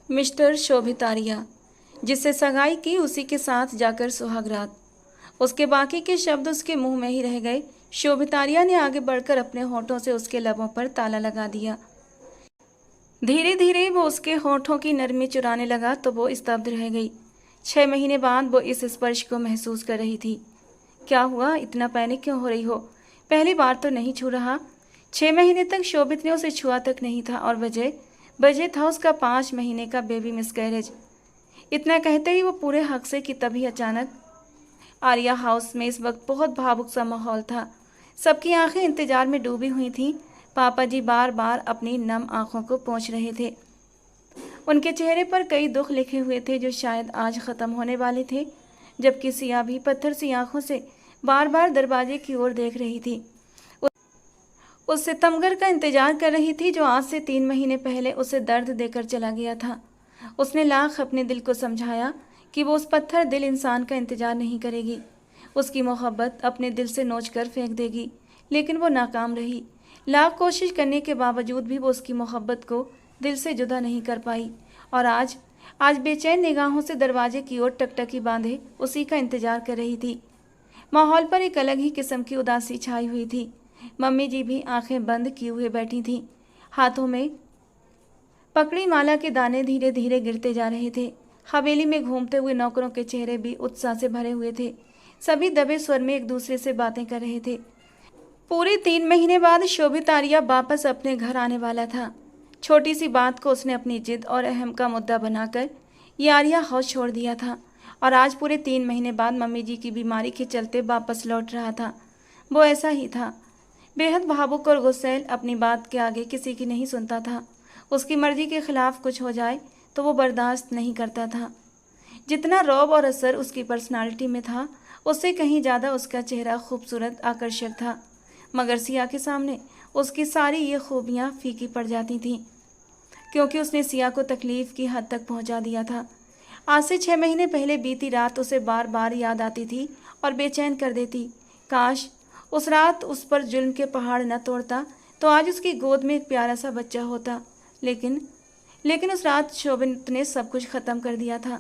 Mister शोभित आर्या, जिससे सगाई की उसी के साथ जाकर सुहागरात। उसके बाकी के शब्द उसके मुंह में ही रह गए। शोभित आर्या ने आगे बढ़कर अपने होठों से उसके लबों पर ताला लगा दिया। धीरे धीरे वो उसके होठों की नरमी चुराने लगा तो वो स्तब्ध रह गई। 6 महीने बाद वो इस स्पर्श को महसूस कर रही थी। क्या हुआ, इतना पैनिक क्यों हो रही हो? पहली बार तो नहीं छू रहा। 6 महीने तक शोभित ने उसे छुआ तक नहीं था और बजे था उसका 5 महीने का बेबी मिसकैरेज। इतना कहते ही वो पूरे हक से कि तभी अचानक आर्या हाउस में इस वक्त बहुत भावुक सा माहौल था। सबकी आंखें इंतजार में डूबी हुई थीं। पापा जी बार बार अपनी नम आंखों को पोंछ रहे थे। उनके चेहरे पर कई दुख लिखे हुए थे जो शायद आज खत्म होने वाले थे, जबकि सिया भी पत्थर सी आंखों से बार बार दरवाजे की ओर देख रही थी। उस सितमगर का इंतजार कर रही थी जो आज से 3 महीने पहले उसे दर्द देकर चला गया था। उसने लाख अपने दिल को समझाया कि वो उस पत्थर दिल इंसान का इंतजार नहीं करेगी, उसकी मोहब्बत अपने दिल से नोच कर फेंक देगी, लेकिन वो नाकाम रही। लाख कोशिश करने के बावजूद भी वो उसकी मोहब्बत को दिल से जुदा नहीं कर पाई और आज बेचैन निगाहों से दरवाजे की ओर टकटकी बांधे उसी का इंतजार कर रही थी। माहौल पर एक अलग ही किस्म की उदासी छाई हुई थी। मम्मी जी भी आंखें बंद किए हुए बैठी थीं। हाथों में पकड़ी माला के दाने धीरे धीरे गिरते जा रहे थे। हवेली में घूमते हुए नौकरों के चेहरे भी उत्साह से भरे हुए थे। सभी दबे स्वर में एक दूसरे से बातें कर रहे थे। पूरे 3 महीने बाद शोभित आर्या वापस अपने घर आने वाला था। छोटी सी बात को उसने अपनी जिद और अहम का मुद्दा बनाकर ये आर्या हाउस छोड़ दिया था और आज पूरे 3 महीने बाद मम्मी जी की बीमारी के चलते वापस लौट रहा था। वो ऐसा ही था, बेहद भावुक और गुस्सैल, अपनी बात के आगे किसी की नहीं सुनता था। उसकी मर्जी के खिलाफ कुछ हो जाए तो वो बर्दाश्त नहीं करता था। जितना रौब और असर उसकी पर्सनालिटी में था, उससे कहीं ज़्यादा उसका चेहरा खूबसूरत आकर्षक था। मगर सिया के सामने उसकी सारी ये खूबियाँ फीकी पड़ जाती थीं, क्योंकि उसने सिया को तकलीफ़ की हद तक पहुँचा दिया था। आज से 6 महीने पहले बीती रात उसे बार बार याद आती थी और बेचैन कर देती। काश उस रात उस पर जुल्म के पहाड़ न तोड़ता तो आज उसकी गोद में एक प्यारा सा बच्चा होता। लेकिन उस रात शोभित ने सब कुछ ख़त्म कर दिया था।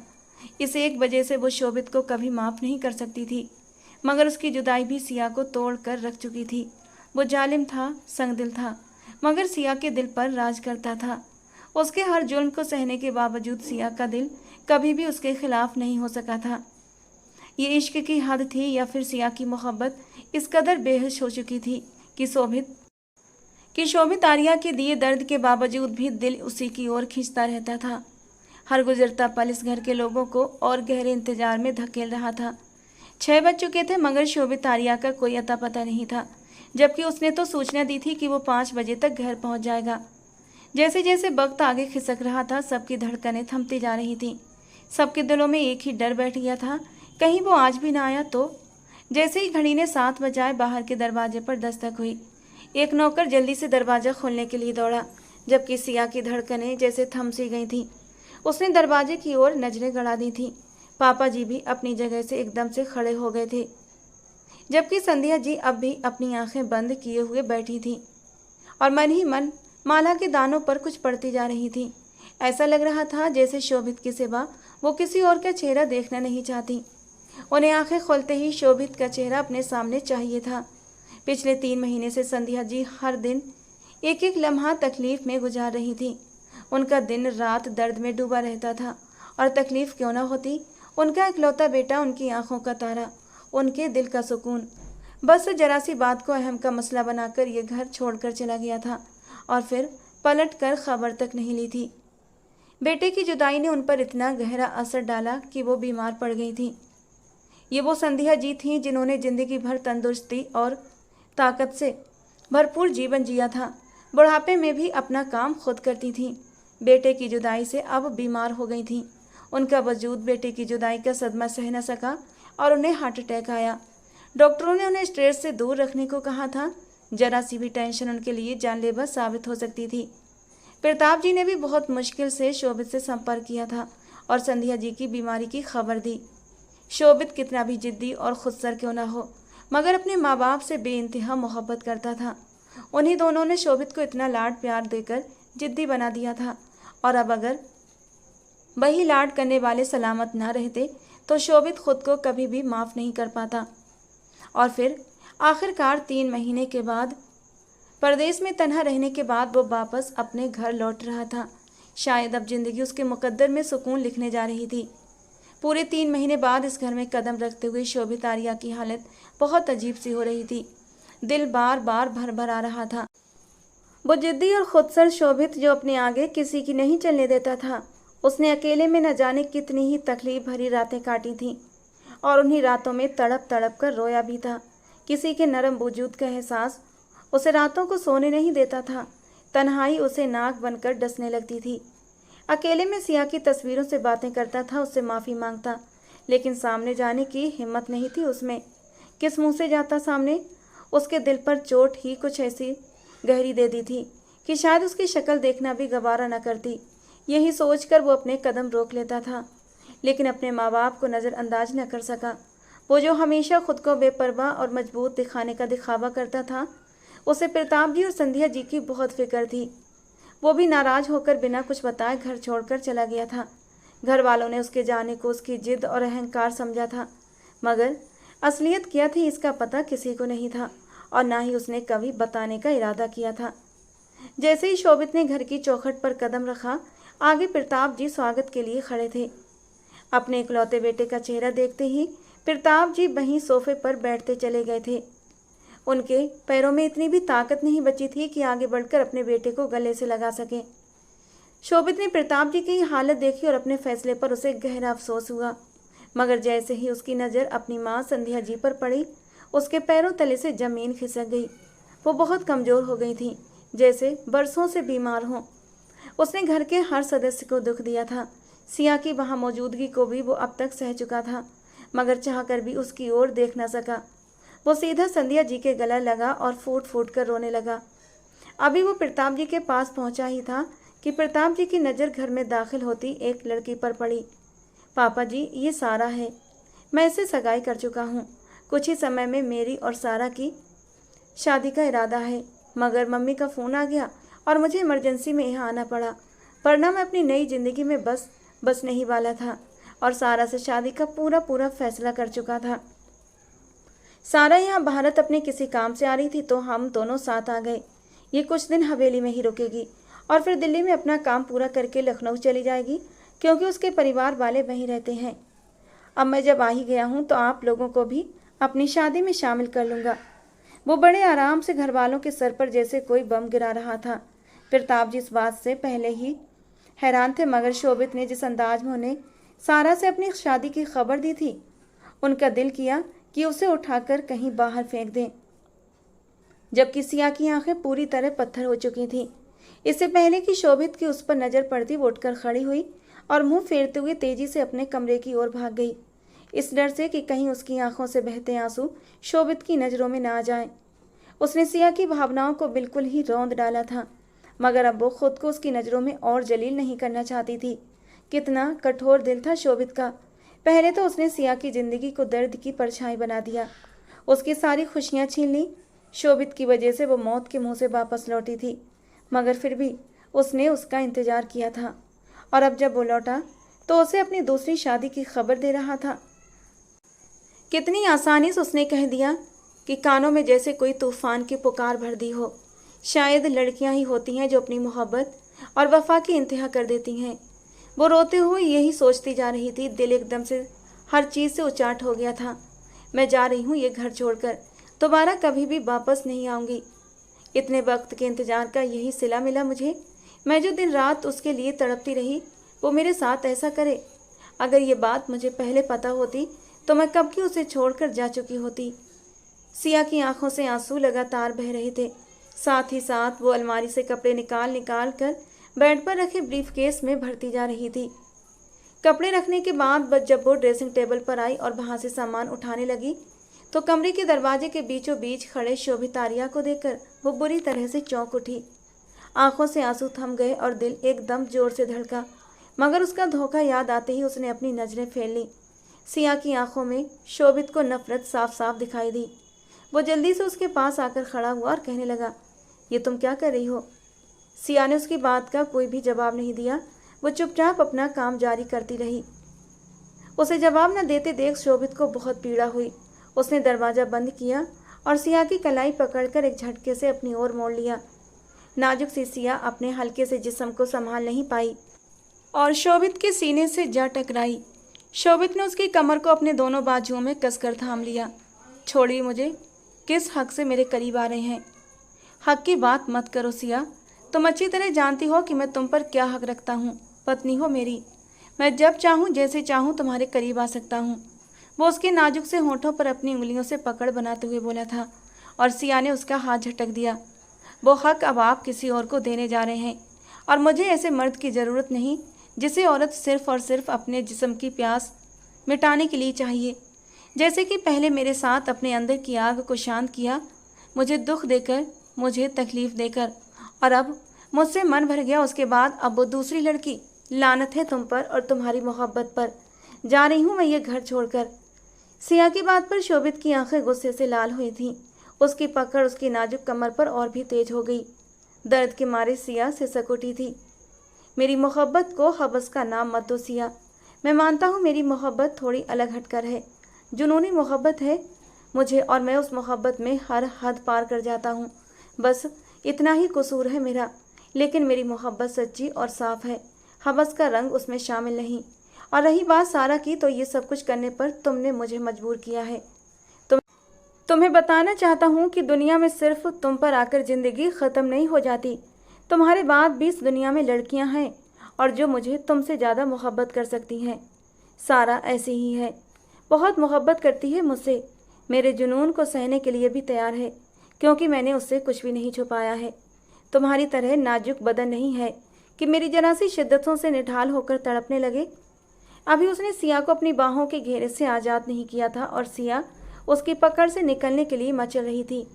इस एक वजह से वो शोभित को कभी माफ़ नहीं कर सकती थी, मगर उसकी जुदाई भी सिया को तोड़ कर रख चुकी थी। वो जालिम था, संगदिल था, मगर सिया के दिल पर राज करता था। उसके हर जुल्म को सहने के बावजूद सिया का दिल कभी भी उसके खिलाफ नहीं हो सका था। ये इश्क की हद थी या फिर सिया की मोहब्बत इस कदर बेहोश हो चुकी थी कि शोभित आर्या के दिए दर्द के बावजूद भी दिल उसी की ओर खींचता रहता था। हर गुजरता पल इस घर के लोगों को और गहरे इंतजार में धकेल रहा था। 6 बज चुके थे मगर शोभित आर्या का कोई अता पता नहीं था, जबकि उसने तो सूचना दी थी कि वो 5 बजे तक घर पहुंच जाएगा। जैसे जैसे वक्त आगे खिसक रहा था, सबकी धड़कनें थमती जा रही थीं। सबके दिलों में एक ही डर बैठ गया था, कहीं वो आज भी ना आया तो। जैसे ही घड़ी ने 7 बजाए, बाहर के दरवाजे पर दस्तक हुई। एक नौकर जल्दी से दरवाज़ा खोलने के लिए दौड़ा, जबकि सिया की धड़कनें जैसे थम सी गई थीं। उसने दरवाजे की ओर नजरें गड़ा दी थीं। पापा जी भी अपनी जगह से एकदम से खड़े हो गए थे, जबकि संध्या जी अब भी अपनी आंखें बंद किए हुए बैठी थीं और मन ही मन माला के दानों पर कुछ पढ़ती जा रही थी। ऐसा लग रहा था जैसे शोभित के सिवा वो किसी और का चेहरा देखना नहीं चाहती। उन्हें आंखें खोलते ही शोभित का चेहरा अपने सामने चाहिए था। पिछले 3 महीने से संध्या जी हर दिन एक एक लम्हा तकलीफ में गुजार रही थी। उनका दिन रात दर्द में डूबा रहता था और तकलीफ क्यों ना होती, उनका इकलौता बेटा, उनकी आंखों का तारा, उनके दिल का सुकून, बस जरा सी बात को अहम का मसला बनाकर ये घर छोड़कर चला गया था और फिर पलट कर खबर तक नहीं ली थी। बेटे की जुदाई ने उन पर इतना गहरा असर डाला कि वो बीमार पड़ गई थी। ये वो संध्या जी थीं जिन्होंने जिंदगी भर तंदुरुस्ती और ताकत से भरपूर जीवन जिया था। बुढ़ापे में भी अपना काम खुद करती थीं। बेटे की जुदाई से अब बीमार हो गई थीं। उनका वजूद बेटे की जुदाई का सदमा सह न सका और उन्हें हार्ट अटैक आया। डॉक्टरों ने उन्हें स्ट्रेस से दूर रखने को कहा था। जरा सी भी टेंशन उनके लिए जानलेवा साबित हो सकती थी। प्रताप जी ने भी बहुत मुश्किल से शोभित से संपर्क किया था और संध्या जी की बीमारी की खबर दी। शोभित कितना भी जिद्दी और खुदसर क्यों न हो, मगर अपने माँ बाप से बेइंतहा मोहब्बत करता था। उन्हीं दोनों ने शोभित को इतना लाड प्यार देकर जिद्दी बना दिया था और अब अगर वही लाड करने वाले सलामत न रहते तो शोभित खुद को कभी भी माफ़ नहीं कर पाता। और फिर आखिरकार 3 महीने के बाद, परदेश में तन्हा रहने के बाद, वो वापस अपने घर लौट रहा था। शायद अब जिंदगी उसके मुकद्दर में सुकून लिखने जा रही थी। पूरे 3 महीने बाद इस घर में कदम रखते हुए शोभित आर्या की हालत बहुत अजीब सी हो रही थी। दिल बार बार भर भर आ रहा था। वो जिद्दी और खुदसर शोभित जो अपने आगे किसी की नहीं चलने देता था, उसने अकेले में न जाने कितनी ही तकलीफ भरी रातें काटी थीं और उन्हीं रातों में तड़प तड़प कर रोया भी था। किसी के नरम वजूद का एहसास उसे रातों को सोने नहीं देता था। तन्हाई उसे नाक बनकर डसने लगती थी। अकेले में सिया की तस्वीरों से बातें करता था, उससे माफ़ी मांगता, लेकिन सामने जाने की हिम्मत नहीं थी उसमें। किस मुंह से जाता सामने? उसके दिल पर चोट ही कुछ ऐसी गहरी दे दी थी कि शायद उसकी शक्ल देखना भी गवारा न करती। यही सोचकर वो अपने कदम रोक लेता था, लेकिन अपने माँ बाप को नज़रअंदाज न कर सका। वो जो हमेशा खुद को बेपरवाह और मजबूत दिखाने का दिखावा करता था, उसे प्रताप जी और संध्या जी की बहुत फिक्र थी। वो भी नाराज होकर बिना कुछ बताए घर छोड़कर चला गया था। घर वालों ने उसके जाने को उसकी जिद और अहंकार समझा था, मगर असलियत क्या थी इसका पता किसी को नहीं था और ना ही उसने कभी बताने का इरादा किया था। जैसे ही शोभित ने घर की चौखट पर कदम रखा, आगे प्रताप जी स्वागत के लिए खड़े थे। अपने इकलौते बेटे का चेहरा देखते ही प्रताप जी वहीं सोफे पर बैठते चले गए थे। उनके पैरों में इतनी भी ताकत नहीं बची थी कि आगे बढ़कर अपने बेटे को गले से लगा सके। शोभित ने प्रताप जी की हालत देखी और अपने फैसले पर उसे गहरा अफसोस हुआ, मगर जैसे ही उसकी नज़र अपनी माँ संध्या जी पर पड़ी, उसके पैरों तले से जमीन खिसक गई। वो बहुत कमज़ोर हो गई थी, जैसे बरसों से बीमार हों। उसने घर के हर सदस्य को दुख दिया था। सिया की वहाँ मौजूदगी को भी वो अब तक सह चुका था, मगर चाहकर भी उसकी ओर देख न सका। वो सीधा संध्या जी के गला लगा और फूट फूट कर रोने लगा। अभी वो प्रताप जी के पास पहुंचा ही था कि प्रताप जी की नज़र घर में दाखिल होती एक लड़की पर पड़ी। पापा जी, ये सारा है। मैं इससे सगाई कर चुका हूँ। कुछ ही समय में मेरी और सारा की शादी का इरादा है, मगर मम्मी का फ़ोन आ गया और मुझे इमरजेंसी में यहाँ आना पड़ा, वरना मैं अपनी नई ज़िंदगी में बस नहीं वाला था और सारा से शादी का पूरा फैसला कर चुका था। सारा यहाँ भारत अपने किसी काम से आ रही थी तो हम दोनों साथ आ गए। ये कुछ दिन हवेली में ही रुकेगी और फिर दिल्ली में अपना काम पूरा करके लखनऊ चली जाएगी, क्योंकि उसके परिवार वाले वहीं रहते हैं। अब मैं जब आ ही गया हूँ तो आप लोगों को भी अपनी शादी में शामिल कर लूँगा। वो बड़े आराम से घर वालों के सर पर जैसे कोई बम गिरा रहा था। प्रताप जी इस बात से पहले ही हैरान थे, मगर शोभित ने जिस अंदाज में उन्हें सारा से अपनी शादी की खबर दी थी, उनका दिल किया कि उसे उठाकर कहीं बाहर फेंक दें। जबकि सिया की आंखें पूरी तरह पत्थर हो चुकी थीं। इससे पहले कि शोभित की उस पर नज़र पड़ती, वो उठकर खड़ी हुई और मुंह फेरते हुए तेजी से अपने कमरे की ओर भाग गई, इस डर से कि कहीं उसकी आंखों से बहते आंसू शोभित की नज़रों में ना आ जाएं। उसने सिया की भावनाओं को बिल्कुल ही रौंद डाला था, मगर अब वो खुद को उसकी नज़रों में और जलील नहीं करना चाहती थी। कितना कठोर दिल था शोभित का। पहले तो उसने सिया की ज़िंदगी को दर्द की परछाई बना दिया, उसकी सारी खुशियाँ छीन ली। शोभित की वजह से वो मौत के मुंह से वापस लौटी थी, मगर फिर भी उसने उसका इंतज़ार किया था, और अब जब वो लौटा तो उसे अपनी दूसरी शादी की खबर दे रहा था। कितनी आसानी से उसने कह दिया कि कानों में जैसे कोई तूफान की पुकार भर दी हो। शायद लड़कियां ही होती हैं जो अपनी मोहब्बत और वफा की इंतहा कर देती हैं। वो रोते हुए यही सोचती जा रही थी। दिल एकदम से हर चीज़ से उचाट हो गया था। मैं जा रही हूँ ये घर छोड़कर, दोबारा कभी भी वापस नहीं आऊँगी। इतने वक्त के इंतज़ार का यही सिला मिला मुझे। मैं जो दिन रात उसके लिए तड़पती रही, वो मेरे साथ ऐसा करे। अगर ये बात मुझे पहले पता होती तो मैं कब की उसे छोड़कर जा चुकी होती। सिया की आंखों से आंसू लगातार बह रहे थे। साथ ही साथ वो अलमारी से कपड़े निकाल निकाल कर बेड पर रखे ब्रीफकेस में भरती जा रही थी। कपड़े रखने के बाद जब वो ड्रेसिंग टेबल पर आई और वहाँ से सामान उठाने लगी, तो कमरे के दरवाजे के बीचों बीच खड़े शोभित आर्या को देखकर वो बुरी तरह से चौंक उठी। आंखों से आंसू थम गए और दिल एकदम जोर से धड़का, मगर उसका धोखा याद आते ही उसने अपनी नज़रें फेर लीं। सिया की आंखों में शोभित को नफरत साफ साफ दिखाई दी। वो जल्दी से उसके पास आकर खड़ा हुआ और कहने लगा, ये तुम क्या कर रही हो? सिया ने उसकी बात का कोई भी जवाब नहीं दिया, वो चुपचाप अपना काम जारी करती रही। उसे जवाब न देते देख शोभित को बहुत पीड़ा हुई। उसने दरवाजा बंद किया और सिया की कलाई पकड़कर एक झटके से अपनी ओर मोड़ लिया। नाजुक सी सिया अपने हल्के से जिस्म को संभाल नहीं पाई और शोभित के सीने से जा टकराई। शोभित ने उसकी कमर को अपने दोनों बाजुओं में कसकर थाम लिया। छोड़िए मुझे, किस हक से मेरे करीब आ रहे हैं? हक की बात मत करो सिया, तुम अच्छी तरह जानती हो कि मैं तुम पर क्या हक रखता हूँ। पत्नी हो मेरी, मैं जब चाहूँ जैसे चाहूँ तुम्हारे करीब आ सकता हूँ। वो उसके नाजुक से होठों पर अपनी उंगलियों से पकड़ बनाते हुए बोला था और सिया ने उसका हाथ झटक दिया। वो हक अब आप किसी और को देने जा रहे हैं और मुझे ऐसे मर्द की ज़रूरत नहीं जिसे औरत सिर्फ और सिर्फ अपने जिस्म की प्यास मिटाने के लिए चाहिए। जैसे कि पहले मेरे साथ अपने अंदर की आग को शांत किया, मुझे दुख देकर, मुझे तकलीफ़ देकर, और अब मुझसे मन भर गया उसके बाद अब वो दूसरी लड़की। लानत है तुम पर और तुम्हारी मोहब्बत पर। जा रही हूँ मैं ये घर छोड़कर। सिया की बात पर शोभित की आंखें गुस्से से लाल हुई थीं। उसकी पकड़ उसकी नाजुक कमर पर और भी तेज हो गई। दर्द के मारे सिया सिसक उठी थी। मेरी मोहब्बत को हवस का नाम मत दो सिया। मैं मानता हूँ मेरी मोहब्बत थोड़ी अलग हटकर है, जुनूनी मोहब्बत है मुझे, और मैं उस मोहब्बत में हर हद पार कर जाता हूँ। बस इतना ही कसूर है मेरा, लेकिन मेरी मोहब्बत सच्ची और साफ है। हवस का रंग उसमें शामिल नहीं। और रही बात सारा की, तो ये सब कुछ करने पर तुमने मुझे मजबूर किया है। तुम्हें बताना चाहता हूँ कि दुनिया में सिर्फ तुम पर आकर ज़िंदगी ख़त्म नहीं हो जाती। तुम्हारे बाद भी इस दुनिया में लड़कियाँ हैं और जो मुझे तुमसे ज़्यादा मोहब्बत कर सकती हैं। सारा ऐसी ही है, बहुत मोहब्बत करती है मुझसे, मेरे जुनून को सहने के लिए भी तैयार है, क्योंकि मैंने उससे कुछ भी नहीं छुपाया है। तुम्हारी तरह नाजुक बदन नहीं है कि मेरी जरा सी शिद्दतों से निढाल होकर तड़पने लगे। अभी उसने सिया को अपनी बाहों के घेरे से आज़ाद नहीं किया था और सिया उसकी पकड़ से निकलने के लिए मचल रही थी।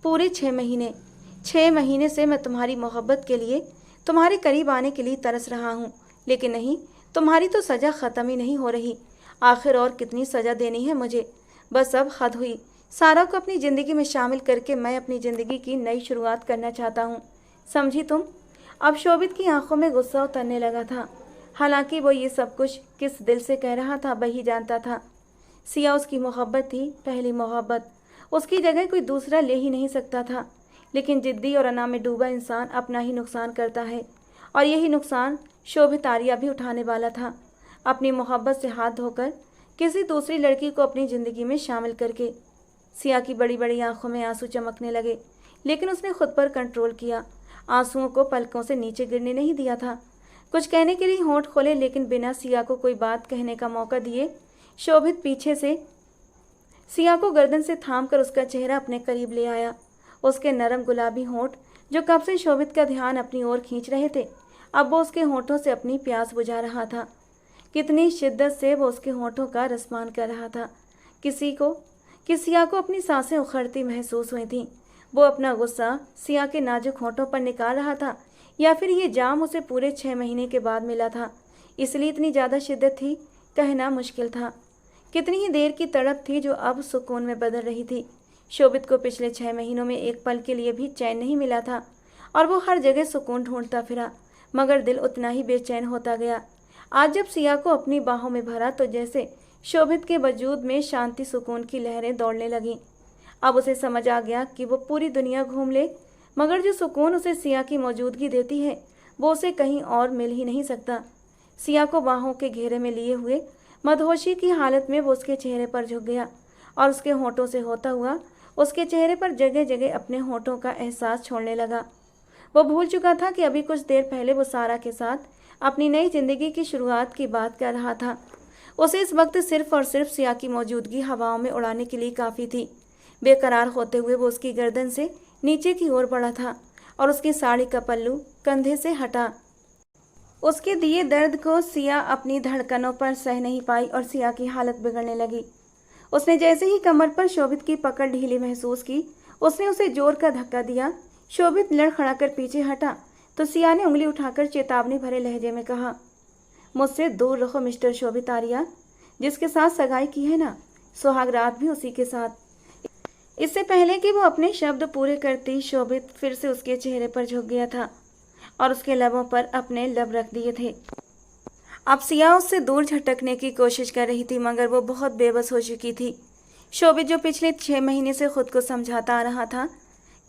पूरे 6 महीने से मैं तुम्हारी मोहब्बत के लिए, तुम्हारे करीब आने के लिए तरस रहा हूँ, लेकिन नहीं, तुम्हारी तो सज़ा ख़त्म ही नहीं हो रही। आखिर और कितनी सज़ा देनी है मुझे? बस अब हद हुई। सारा को अपनी ज़िंदगी में शामिल करके मैं अपनी ज़िंदगी की नई शुरुआत करना चाहता हूँ, समझी तुम? अब शोभित की आंखों में गुस्सा उतरने लगा था। हालांकि वो ये सब कुछ किस दिल से कह रहा था वही जानता था। सिया उसकी मोहब्बत थी, पहली मोहब्बत। उसकी जगह कोई दूसरा ले ही नहीं सकता था। लेकिन जिद्दी और अना में डूबा इंसान अपना ही नुकसान करता है, और यही नुकसान शोभित आर्या भी उठाने वाला था, अपनी मोहब्बत से हाथ धोकर किसी दूसरी लड़की को अपनी ज़िंदगी में शामिल करके। सिया की बड़ी बड़ी आंखों में आंसू चमकने लगे, लेकिन उसने खुद पर कंट्रोल किया। आंसुओं को पलकों से नीचे गिरने नहीं दिया था। कुछ कहने के लिए होंठ खोले, लेकिन बिना सिया को कोई बात कहने का मौका दिए शोभित पीछे से सिया को गर्दन से थामकर उसका चेहरा अपने करीब ले आया। उसके नरम गुलाबी होंठ, जो कब से शोभित का ध्यान अपनी ओर खींच रहे थे, अब वो उसके होंठों से अपनी प्यास बुझा रहा था। कितनी शिद्दत से वो उसके होंठों का रसमान कर रहा था। सिया को अपनी सांसें उखड़ती महसूस हुई थीं। वो अपना गुस्सा सिया के नाजुक होंठों पर निकाल रहा था, या फिर ये जाम उसे पूरे 6 महीने के बाद मिला था, इसलिए इतनी ज़्यादा शिद्दत थी, कहना मुश्किल था। कितनी ही देर की तड़प थी जो अब सुकून में बदल रही थी। शोभित को पिछले 6 महीनों में एक पल के लिए भी चैन नहीं मिला था, और वो हर जगह सुकून ढूंढता फिरा, मगर दिल उतना ही बेचैन होता गया। आज जब सिया को अपनी बाहों में भरा, तो जैसे शोभित के वजूद में शांति सुकून की लहरें दौड़ने लगीं। अब उसे समझ आ गया कि वो पूरी दुनिया घूम ले, मगर जो सुकून उसे सिया की मौजूदगी देती है, वो उसे कहीं और मिल ही नहीं सकता। सिया को बाहों के घेरे में लिए हुए मदहोशी की हालत में वो उसके चेहरे पर झुक गया, और उसके होंठों से होता हुआ उसके चेहरे पर जगह जगह अपने होंठों का एहसास छोड़ने लगा। वो भूल चुका था कि अभी कुछ देर पहले वो सारा के साथ अपनी नई जिंदगी की शुरुआत की बात कर रहा था। उसे इस वक्त सिर्फ और सिर्फ सिया की मौजूदगी हवाओं में उड़ाने के लिए काफ़ी थी। बेकरार होते हुए वो उसकी गर्दन से नीचे की ओर बढ़ा था, और उसकी साड़ी का पल्लू कंधे से हटा। उसके दिए दर्द को सिया अपनी धड़कनों पर सह नहीं पाई, और सिया की हालत बिगड़ने लगी। उसने जैसे ही कमर पर शोभित की पकड़ ढीली महसूस की, उसने उसे जोर का धक्का दिया। शोभित लड़खड़ाकर पीछे हटा, तो सिया ने उंगली उठाकर चेतावनी भरे लहजे में कहा, मुझसे दूर रहो मिस्टर शोभित आर्या। जिसके साथ सगाई की है ना, सुहागरात भी उसी के साथ। इससे पहले कि वो अपने शब्द पूरे करती, शोभित फिर से उसके चेहरे पर झुक गया था और उसके लबों पर अपने लब रख दिए थे। अब सिया उससे दूर झटकने की कोशिश कर रही थी, मगर वो बहुत बेबस हो चुकी थी। शोभित जो पिछले 6 महीने से खुद को समझाता आ रहा था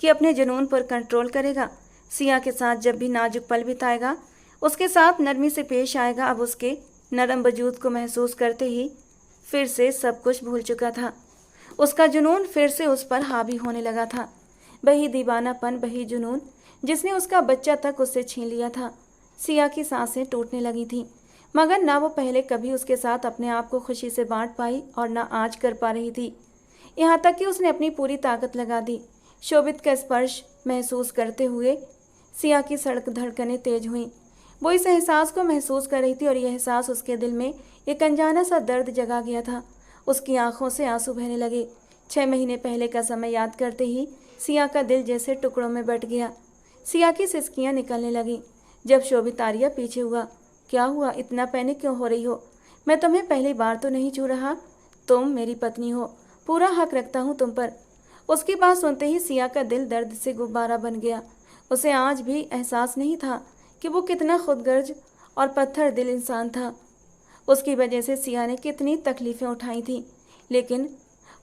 कि अपने जुनून पर कंट्रोल करेगा, सिया के साथ जब भी नाजुक पल बिताएगा, उसके साथ नरमी से पेश आएगा, अब उसके नरम वजूद को महसूस करते ही फिर से सब कुछ भूल चुका था। उसका जुनून फिर से उस पर हावी होने लगा था। वही दीवानापन, वही जुनून जिसने उसका बच्चा तक उससे छीन लिया था। सिया की सांसें टूटने लगी थीं, मगर ना वो पहले कभी उसके साथ अपने आप को खुशी से बांट पाई और ना आज कर पा रही थी। यहाँ तक कि उसने अपनी पूरी ताकत लगा दी। शोभित का स्पर्श महसूस करते हुए सिया की सड़क धड़कनें तेज हुईं। वो इस एहसास को महसूस कर रही थी और यह एहसास उसके दिल में एक अनजाना सा दर्द जगा गया था। उसकी आंखों से आंसू बहने लगे। 6 महीने पहले का समय याद करते ही सिया का दिल जैसे टुकड़ों में बट गया। सिया की सिसकियां निकलने लगीं। जब शोभित आर्या पीछे हुआ, क्या हुआ, इतना पैनिक क्यों हो रही हो? मैं तुम्हें पहली बार तो नहीं छू रहा। तुम मेरी पत्नी हो, पूरा हक रखता हूँ तुम पर। उसकी बात सुनते ही सिया का दिल दर्द से गुब्बारा बन गया। उसे आज भी एहसास नहीं था कि वो कितना खुदगर्ज और पत्थर दिल इंसान था। उसकी वजह से सिया ने कितनी तकलीफ़ें उठाई थीं, लेकिन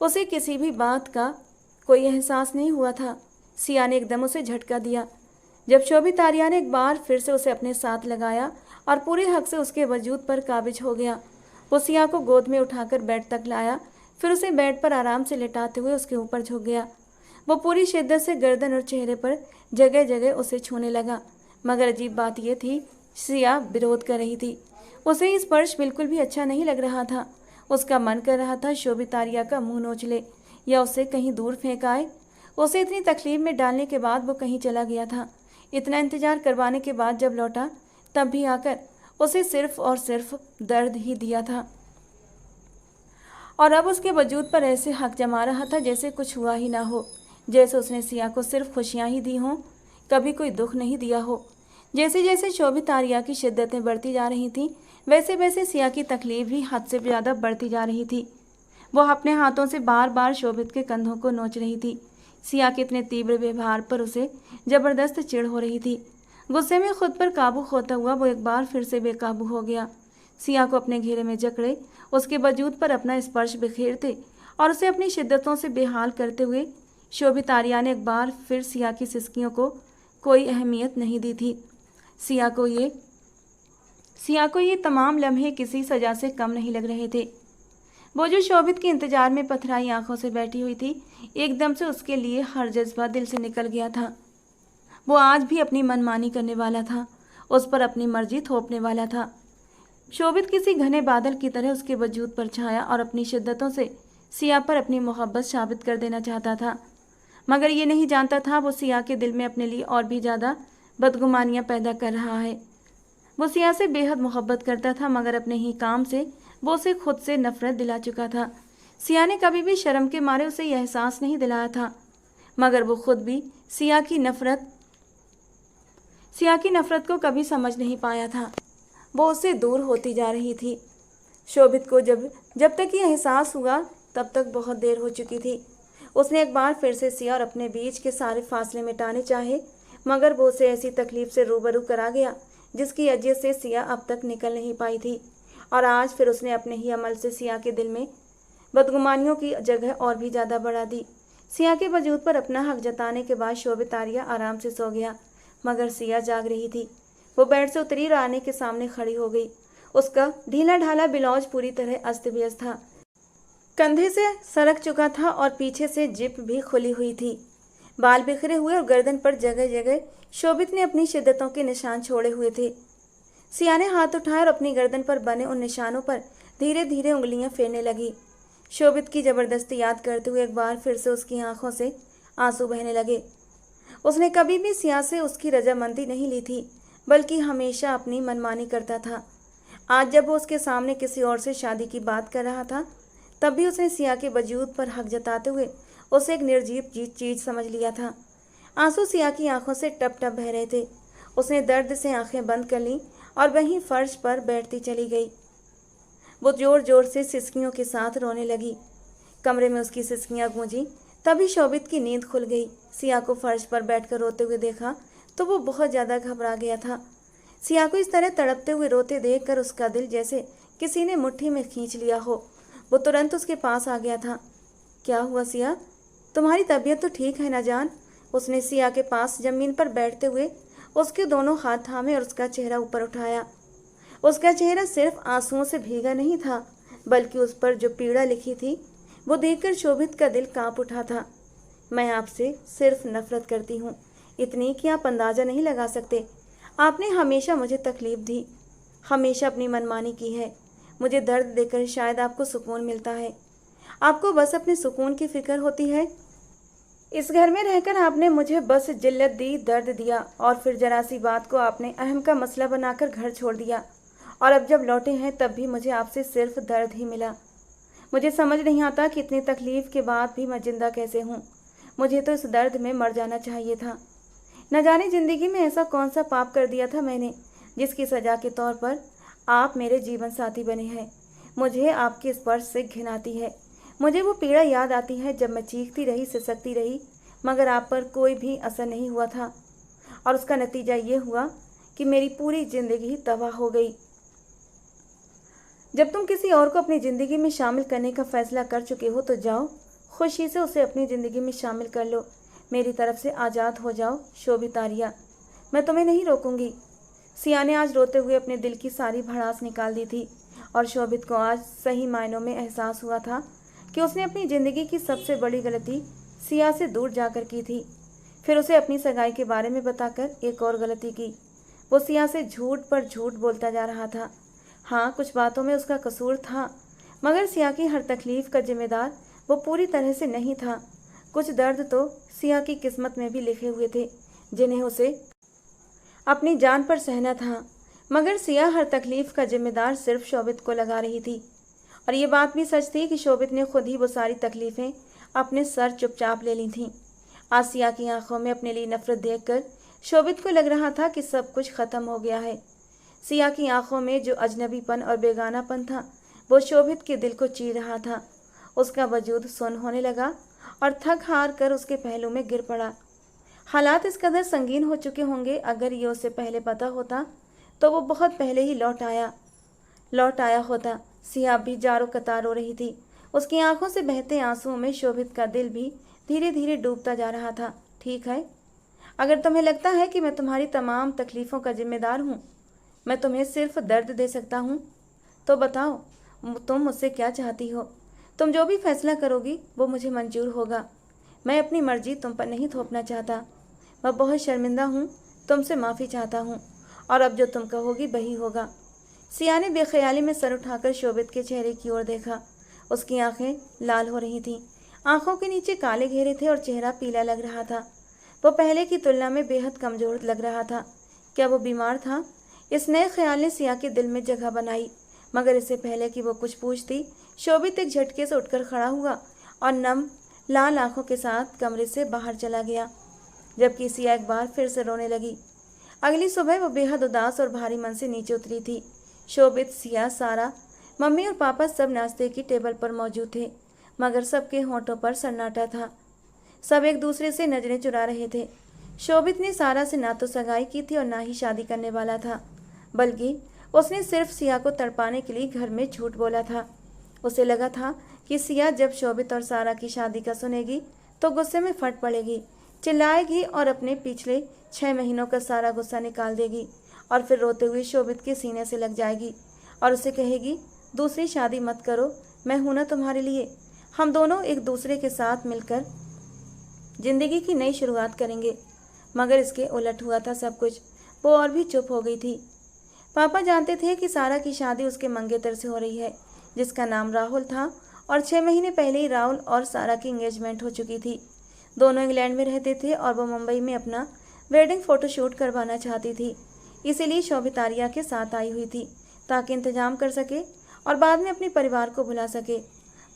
उसे किसी भी बात का कोई एहसास नहीं हुआ था। सिया ने एकदम उसे झटका दिया। जब शोभित आर्या ने एक बार फिर से उसे अपने साथ लगाया और पूरे हक से उसके वजूद पर काबिज हो गया। वो सिया को गोद में उठाकर बेड तक लाया, फिर उसे बेड पर आराम से लेटाते हुए उसके ऊपर झुक गया। वो पूरी शिद्दत से गर्दन और चेहरे पर जगह जगह उसे छूने लगा, मगर अजीब बात यह थी, सिया विरोध कर रही थी। उसे ये स्पर्श बिल्कुल भी अच्छा नहीं लग रहा था। उसका मन कर रहा था शोभित आर्या का मुंह नोच ले या उसे कहीं दूर फेंक आए। उसे इतनी तकलीफ में डालने के बाद वो कहीं चला गया था। इतना इंतजार करवाने के बाद जब लौटा, तब भी आकर उसे सिर्फ और सिर्फ दर्द ही दिया था। और अब उसके वजूद पर ऐसे हक जमा रहा था जैसे कुछ हुआ ही ना हो, जैसे उसने सिया को सिर्फ खुशियां ही दी हों, कभी कोई दुख नहीं दिया हो। जैसे जैसे शोभित आर्या की शिद्दतें बढ़ती जा रही थीं, वैसे वैसे सिया की तकलीफ भी हद से ज़्यादा बढ़ती जा रही थी। वो अपने हाथों से बार बार शोभित के कंधों को नोच रही थी। सिया के इतने तीव्र व्यवहार पर उसे जबरदस्त चिढ़ हो रही थी। गुस्से में खुद पर काबू खोता हुआ वो एक बार फिर से बेकाबू हो गया। सिया को अपने घेरे में जकड़े उसके वजूद पर अपना स्पर्श बिखेरते और उसे अपनी शिद्दतों से बेहाल करते हुए शोभित आर्या ने एक बार फिर सिया की सिसकियों को कोई अहमियत नहीं दी थी। सिया को ये तमाम लम्हे किसी सजा से कम नहीं लग रहे थे। वो जो शोभित के इंतजार में पथराई आंखों से बैठी हुई थी, एकदम से उसके लिए हर जज्बा दिल से निकल गया था। वो आज भी अपनी मनमानी करने वाला था, उस पर अपनी मर्जी थोपने वाला था। शोभित किसी घने बादल की तरह उसके वजूद पर छाया और अपनी शिद्दतों से सिया पर अपनी मोहब्बत साबित कर देना चाहता था, मगर ये नहीं जानता था वो सिया के दिल में अपने लिए और भी ज़्यादा बदगुमानियाँ पैदा कर रहा है। वो सिया से बेहद मोहब्बत करता था, मगर अपने ही काम से वो उसे खुद से नफरत दिला चुका था। सिया ने कभी भी शर्म के मारे उसे यह एहसास नहीं दिलाया था, मगर वो खुद भी सिया की नफरत को कभी समझ नहीं पाया था। वो उससे दूर होती जा रही थी। शोभित को जब तक ये एहसास हुआ, तब तक बहुत देर हो चुकी थी। उसने एक बार फिर से सिया और अपने बीच के सारे फासले मिटाने चाहे, मगर वो उसे ऐसी तकलीफ से रूबरू करा गया जिसकी वजह से सिया अब तक निकल नहीं पाई थी। और आज फिर उसने अपने ही अमल से सिया के दिल में बदगुमानियों की जगह और भी ज़्यादा बढ़ा दी। सिया के वजूद पर अपना हक जताने के बाद शोभित आर्या आराम से सो गया, मगर सिया जाग रही थी। वो बेड से उतरी और आने के सामने खड़ी हो गई। उसका ढीला ढाला ब्लाउज पूरी तरह अस्त व्यस्त था, कंधे से सरक चुका था और पीछे से जिप भी खुली हुई थी। बाल बिखरे हुए और गर्दन पर जगह जगह शोभित ने अपनी शिद्दतों के निशान छोड़े हुए थे। सिया ने हाथ उठाया और अपनी गर्दन पर बने उन निशानों पर धीरे धीरे उंगलियां फेरने लगी। शोभित की जबरदस्ती याद करते हुए एक बार फिर से उसकी आंखों से आंसू बहने लगे। उसने कभी भी सिया से उसकी रजामंदी नहीं ली थी, बल्कि हमेशा अपनी मनमानी करता था। आज जब वो उसके सामने किसी और से शादी की बात कर रहा था, तब भी उसने सिया के वजूद पर हक जताते हुए उसे एक निर्जीव चीज समझ लिया था। आंसू सिया की आंखों से टप टप बह रहे थे। उसने दर्द से आंखें बंद कर लीं और वहीं फर्श पर बैठती चली गई। वो जोर जोर से सिसकियों के साथ रोने लगी। कमरे में उसकी सिसकियां गूंजी। तभी शोभित की नींद खुल गई। सिया को फर्श पर बैठकर रोते हुए देखा तो वो बहुत ज़्यादा घबरा गया था। सिया को इस तरह तड़पते हुए रोते देखकर उसका दिल जैसे किसी ने मुट्ठी में खींच लिया हो। वो तुरंत उसके पास आ गया था। क्या हुआ सिया, तुम्हारी तबीयत तो ठीक है ना जान? उसने सिया के पास जमीन पर बैठते हुए उसके दोनों हाथ थामे और उसका चेहरा ऊपर उठाया। उसका चेहरा सिर्फ आंसुओं से भीगा नहीं था, बल्कि उस पर जो पीड़ा लिखी थी वो देखकर शोभित का दिल कांप उठा था। मैं आपसे सिर्फ नफरत करती हूँ, इतनी कि आप अंदाजा नहीं लगा सकते। आपने हमेशा मुझे तकलीफ दी, हमेशा अपनी मनमानी की है। मुझे दर्द देकर शायद आपको सुकून मिलता है। आपको बस अपने सुकून की फिक्र होती है। इस घर में रहकर आपने मुझे बस जिल्लत दी, दर्द दिया, और फिर जरा सी बात को आपने अहम का मसला बनाकर घर छोड़ दिया। और अब जब लौटे हैं तब भी मुझे आपसे सिर्फ दर्द ही मिला। मुझे समझ नहीं आता कि इतनी तकलीफ के बाद भी मैं जिंदा कैसे हूँ। मुझे तो इस दर्द में मर जाना चाहिए था। न जाने जिंदगी में ऐसा कौन सा पाप कर दिया था मैंने, जिसकी सजा के तौर पर आप मेरे जीवन साथी बने हैं। मुझे आपके स्पर्श से घिन आती है। मुझे वो पीड़ा याद आती है जब मैं चीखती रही, सिसकती रही, मगर आप पर कोई भी असर नहीं हुआ था। और उसका नतीजा ये हुआ कि मेरी पूरी जिंदगी तबाह हो गई। जब तुम किसी और को अपनी ज़िंदगी में शामिल करने का फैसला कर चुके हो तो जाओ, खुशी से उसे अपनी ज़िंदगी में शामिल कर लो। मेरी तरफ से आज़ाद हो जाओ शोभित आर्या, मैं तुम्हें नहीं रोकूंगी। सिया ने आज रोते हुए अपने दिल की सारी भड़ास निकाल दी थी और शोभित को आज सही मायनों में एहसास हुआ था कि उसने अपनी ज़िंदगी की सबसे बड़ी गलती सिया से दूर जाकर की थी। फिर उसे अपनी सगाई के बारे में बताकर एक और गलती की। वो सिया से झूठ पर झूठ बोलता जा रहा था। हाँ, कुछ बातों में उसका कसूर था, मगर सिया की हर तकलीफ का जिम्मेदार वो पूरी तरह से नहीं था। कुछ दर्द तो सिया की किस्मत में भी लिखे हुए थे, जिन्हें उसे अपनी जान पर सहना था, मगर सिया हर तकलीफ का जिम्मेदार सिर्फ शोभित को लगा रही थी। और ये बात भी सच थी कि शोभित ने खुद ही वो सारी तकलीफ़ें अपने सर चुपचाप ले ली थीं। आज सिया की आंखों में अपने लिए नफरत देखकर शोभित को लग रहा था कि सब कुछ खत्म हो गया है। सिया की आंखों में जो अजनबीपन और बेगानापन था वो शोभित के दिल को चीर रहा था। उसका वजूद सुन्न होने लगा और थक हार कर उसके पहलू में गिर पड़ा। हालात इस कदर संगीन हो चुके होंगे, अगर ये उसे पहले पता होता तो वो बहुत पहले ही लौट आया होता। सिया भी जारो कतार रो रही थी। उसकी आंखों से बहते आंसुओं में शोभित का दिल भी धीरे धीरे डूबता जा रहा था। ठीक है, अगर तुम्हें लगता है कि मैं तुम्हारी तमाम तकलीफ़ों का जिम्मेदार हूँ, मैं तुम्हें सिर्फ दर्द दे सकता हूँ, तो बताओ तुम मुझसे क्या चाहती हो। तुम जो भी फैसला करोगी वो मुझे मंजूर होगा। मैं अपनी मर्जी तुम पर नहीं थोपना चाहता। मैं बहुत शर्मिंदा हूँ, तुमसे माफ़ी चाहता हूँ, और अब जो तुम कहोगी वही होगा। सिया ने बेख्याली में सर उठाकर शोभित के चेहरे की ओर देखा। उसकी आंखें लाल हो रही थीं, आंखों के नीचे काले घेरे थे और चेहरा पीला लग रहा था। वो पहले की तुलना में बेहद कमज़ोर लग रहा था। क्या वो बीमार था? इस नए ख्याल ने सिया के दिल में जगह बनाई, मगर इससे पहले कि वो कुछ पूछती, शोभित एक झटके से उठकर खड़ा हुआ और नम लाल आंखों के साथ कमरे से बाहर चला गया, जबकि सिया एक बार फिर से रोने लगी। अगली सुबह वो बेहद उदास और भारी मन से नीचे उतरी थी। शोभित, सिया, सारा, मम्मी और पापा सब नाश्ते की टेबल पर मौजूद थे, मगर सबके होंठों पर सन्नाटा था। सब एक दूसरे से नजरें चुरा रहे थे। शोभित ने सारा से ना तो सगाई की थी और ना ही शादी करने वाला था, बल्कि उसने सिर्फ सिया को तड़पाने के लिए घर में झूठ बोला था। उसे लगा था कि सिया जब शोभित और सारा की शादी का सुनेगी तो गुस्से में फट पड़ेगी, चिल्लाएगी और अपने पिछले 6 महीनों का सारा गुस्सा निकाल देगी, और फिर रोते हुए शोभित के सीने से लग जाएगी और उसे कहेगी, दूसरी शादी मत करो, मैं हूं ना तुम्हारे लिए। हम दोनों एक दूसरे के साथ मिलकर जिंदगी की नई शुरुआत करेंगे। मगर इसके उलट हुआ था सब कुछ। वो और भी चुप हो गई थी। पापा जानते थे कि सारा की शादी उसके मंगेतर से हो रही है, जिसका नाम राहुल था, और 6 महीने पहले ही राहुल और सारा की एंगेजमेंट हो चुकी थी। दोनों इंग्लैंड में रहते थे और वो मुंबई में अपना वेडिंग फ़ोटोशूट करवाना चाहती थी। इसीलिए शोभित आर्या के साथ आई हुई थी, ताकि इंतजाम कर सके और बाद में अपने परिवार को बुला सके।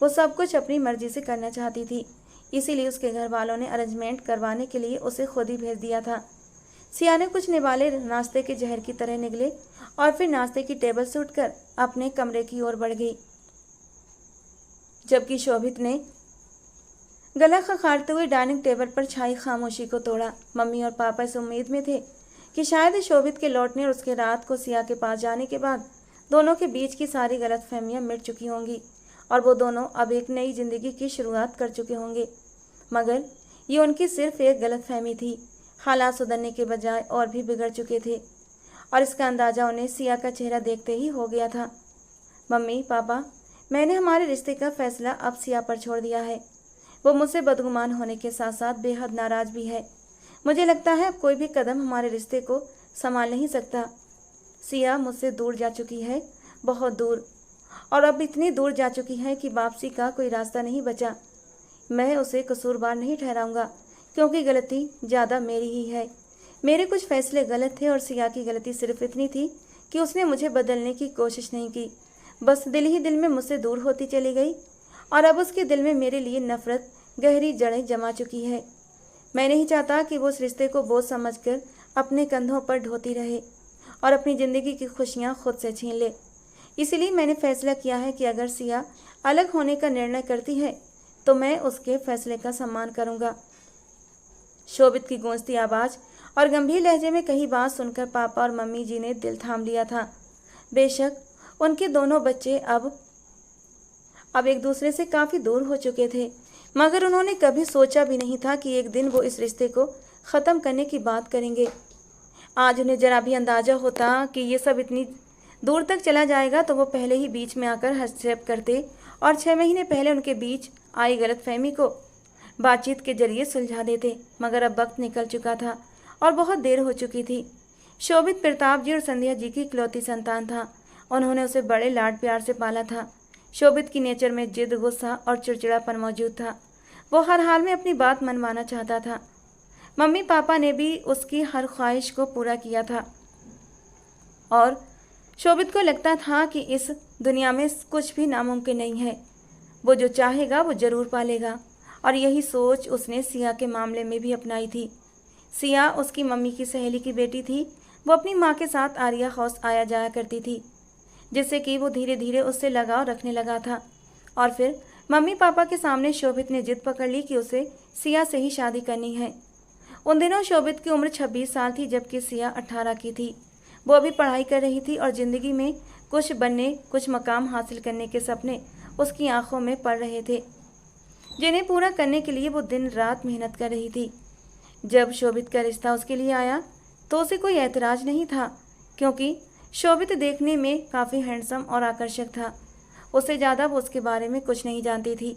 वो सब कुछ अपनी मर्जी से करना चाहती थी, इसीलिए उसके घर वालों ने अरेंजमेंट करवाने के लिए उसे खुद ही भेज दिया था। सिया ने कुछ निवाले नाश्ते के जहर की तरह निकले और फिर नाश्ते की टेबल से उठकर अपने कमरे की ओर बढ़ गई, जबकि शोभित ने गला खखारते हुए डाइनिंग टेबल पर छाई खामोशी को तोड़ा। मम्मी और पापा इस उम्मीद में थे कि शायद शोभित के लौटने और उसके रात को सिया के पास जाने के बाद दोनों के बीच की सारी गलतफहमियां मिट चुकी होंगी और वो दोनों अब एक नई जिंदगी की शुरुआत कर चुके होंगे। मगर ये उनकी सिर्फ एक गलतफहमी थी। हालात सुधरने के बजाय और भी बिगड़ चुके थे और इसका अंदाजा उन्हें सिया का चेहरा देखते ही हो गया था। मम्मी पापा, मैंने हमारे रिश्ते का फैसला अब सिया पर छोड़ दिया है। वो मुझसे बदगुमान होने के साथ साथ बेहद नाराज भी है। मुझे लगता है अब कोई भी कदम हमारे रिश्ते को संभाल नहीं सकता। सिया मुझसे दूर जा चुकी है, बहुत दूर, और अब इतनी दूर जा चुकी है कि वापसी का कोई रास्ता नहीं बचा। मैं उसे कसूरवार नहीं ठहराऊंगा क्योंकि गलती ज़्यादा मेरी ही है। मेरे कुछ फैसले गलत थे और सिया की गलती सिर्फ इतनी थी कि उसने मुझे बदलने की कोशिश नहीं की। बस दिल ही दिल में मुझसे दूर होती चली गई और अब उसके दिल में मेरे लिए नफरत गहरी जड़ें जमा चुकी है। मैं नहीं चाहता कि वो उस रिश्ते को बोझ समझकर अपने कंधों पर ढोती रहे और अपनी ज़िंदगी की खुशियाँ खुद से छीन ले। इसलिए मैंने फैसला किया है कि अगर सिया अलग होने का निर्णय करती है तो मैं उसके फैसले का सम्मान करूँगा। शोभित की गूंजती आवाज़ और गंभीर लहजे में कही बात सुनकर पापा और मम्मी जी ने दिल थाम लिया था। बेशक उनके दोनों बच्चे अब एक दूसरे से काफ़ी दूर हो चुके थे, मगर उन्होंने कभी सोचा भी नहीं था कि एक दिन वो इस रिश्ते को ख़त्म करने की बात करेंगे। आज उन्हें जरा भी अंदाज़ा होता कि ये सब इतनी दूर तक चला जाएगा तो वो पहले ही बीच में आकर हस्तक्षेप करते और 6 महीने पहले उनके बीच आई गलतफहमी को बातचीत के जरिए सुलझा देते। मगर अब वक्त निकल चुका था और बहुत देर हो चुकी थी। शोभित प्रताप जी और संध्या जी की इकलौती संतान था। उन्होंने उसे बड़े लाड प्यार से पाला था। शोभित की नेचर में जिद, गुस्सा और चिड़चिड़ापन मौजूद था। वो हर हाल में अपनी बात मनवाना चाहता था। मम्मी पापा ने भी उसकी हर ख्वाहिश को पूरा किया था और शोभित को लगता था कि इस दुनिया में कुछ भी नामुमकिन नहीं है। वो जो चाहेगा वो ज़रूर पालेगा और यही सोच उसने सिया के मामले में भी अपनाई थी। सिया उसकी मम्मी की सहेली की बेटी थी। वो अपनी माँ के साथ आर्या हाउस आया जाया करती थी, जिससे कि वो धीरे धीरे उससे लगाव रखने लगा था। और फिर मम्मी पापा के सामने शोभित ने जिद पकड़ ली कि उसे सिया से ही शादी करनी है। उन दिनों शोभित की उम्र 26 साल थी, जबकि सिया 18 की थी। वो अभी पढ़ाई कर रही थी और ज़िंदगी में कुछ बनने, कुछ मकाम हासिल करने के सपने उसकी आंखों में पड़ रहे थे, जिन्हें पूरा करने के लिए वो दिन रात मेहनत कर रही थी। जब शोभित का रिश्ता उसके लिए आया तो उसे कोई ऐतराज़ नहीं था, क्योंकि शोभित देखने में काफ़ी हैंडसम और आकर्षक था। उससे ज़्यादा वो उसके बारे में कुछ नहीं जानती थी।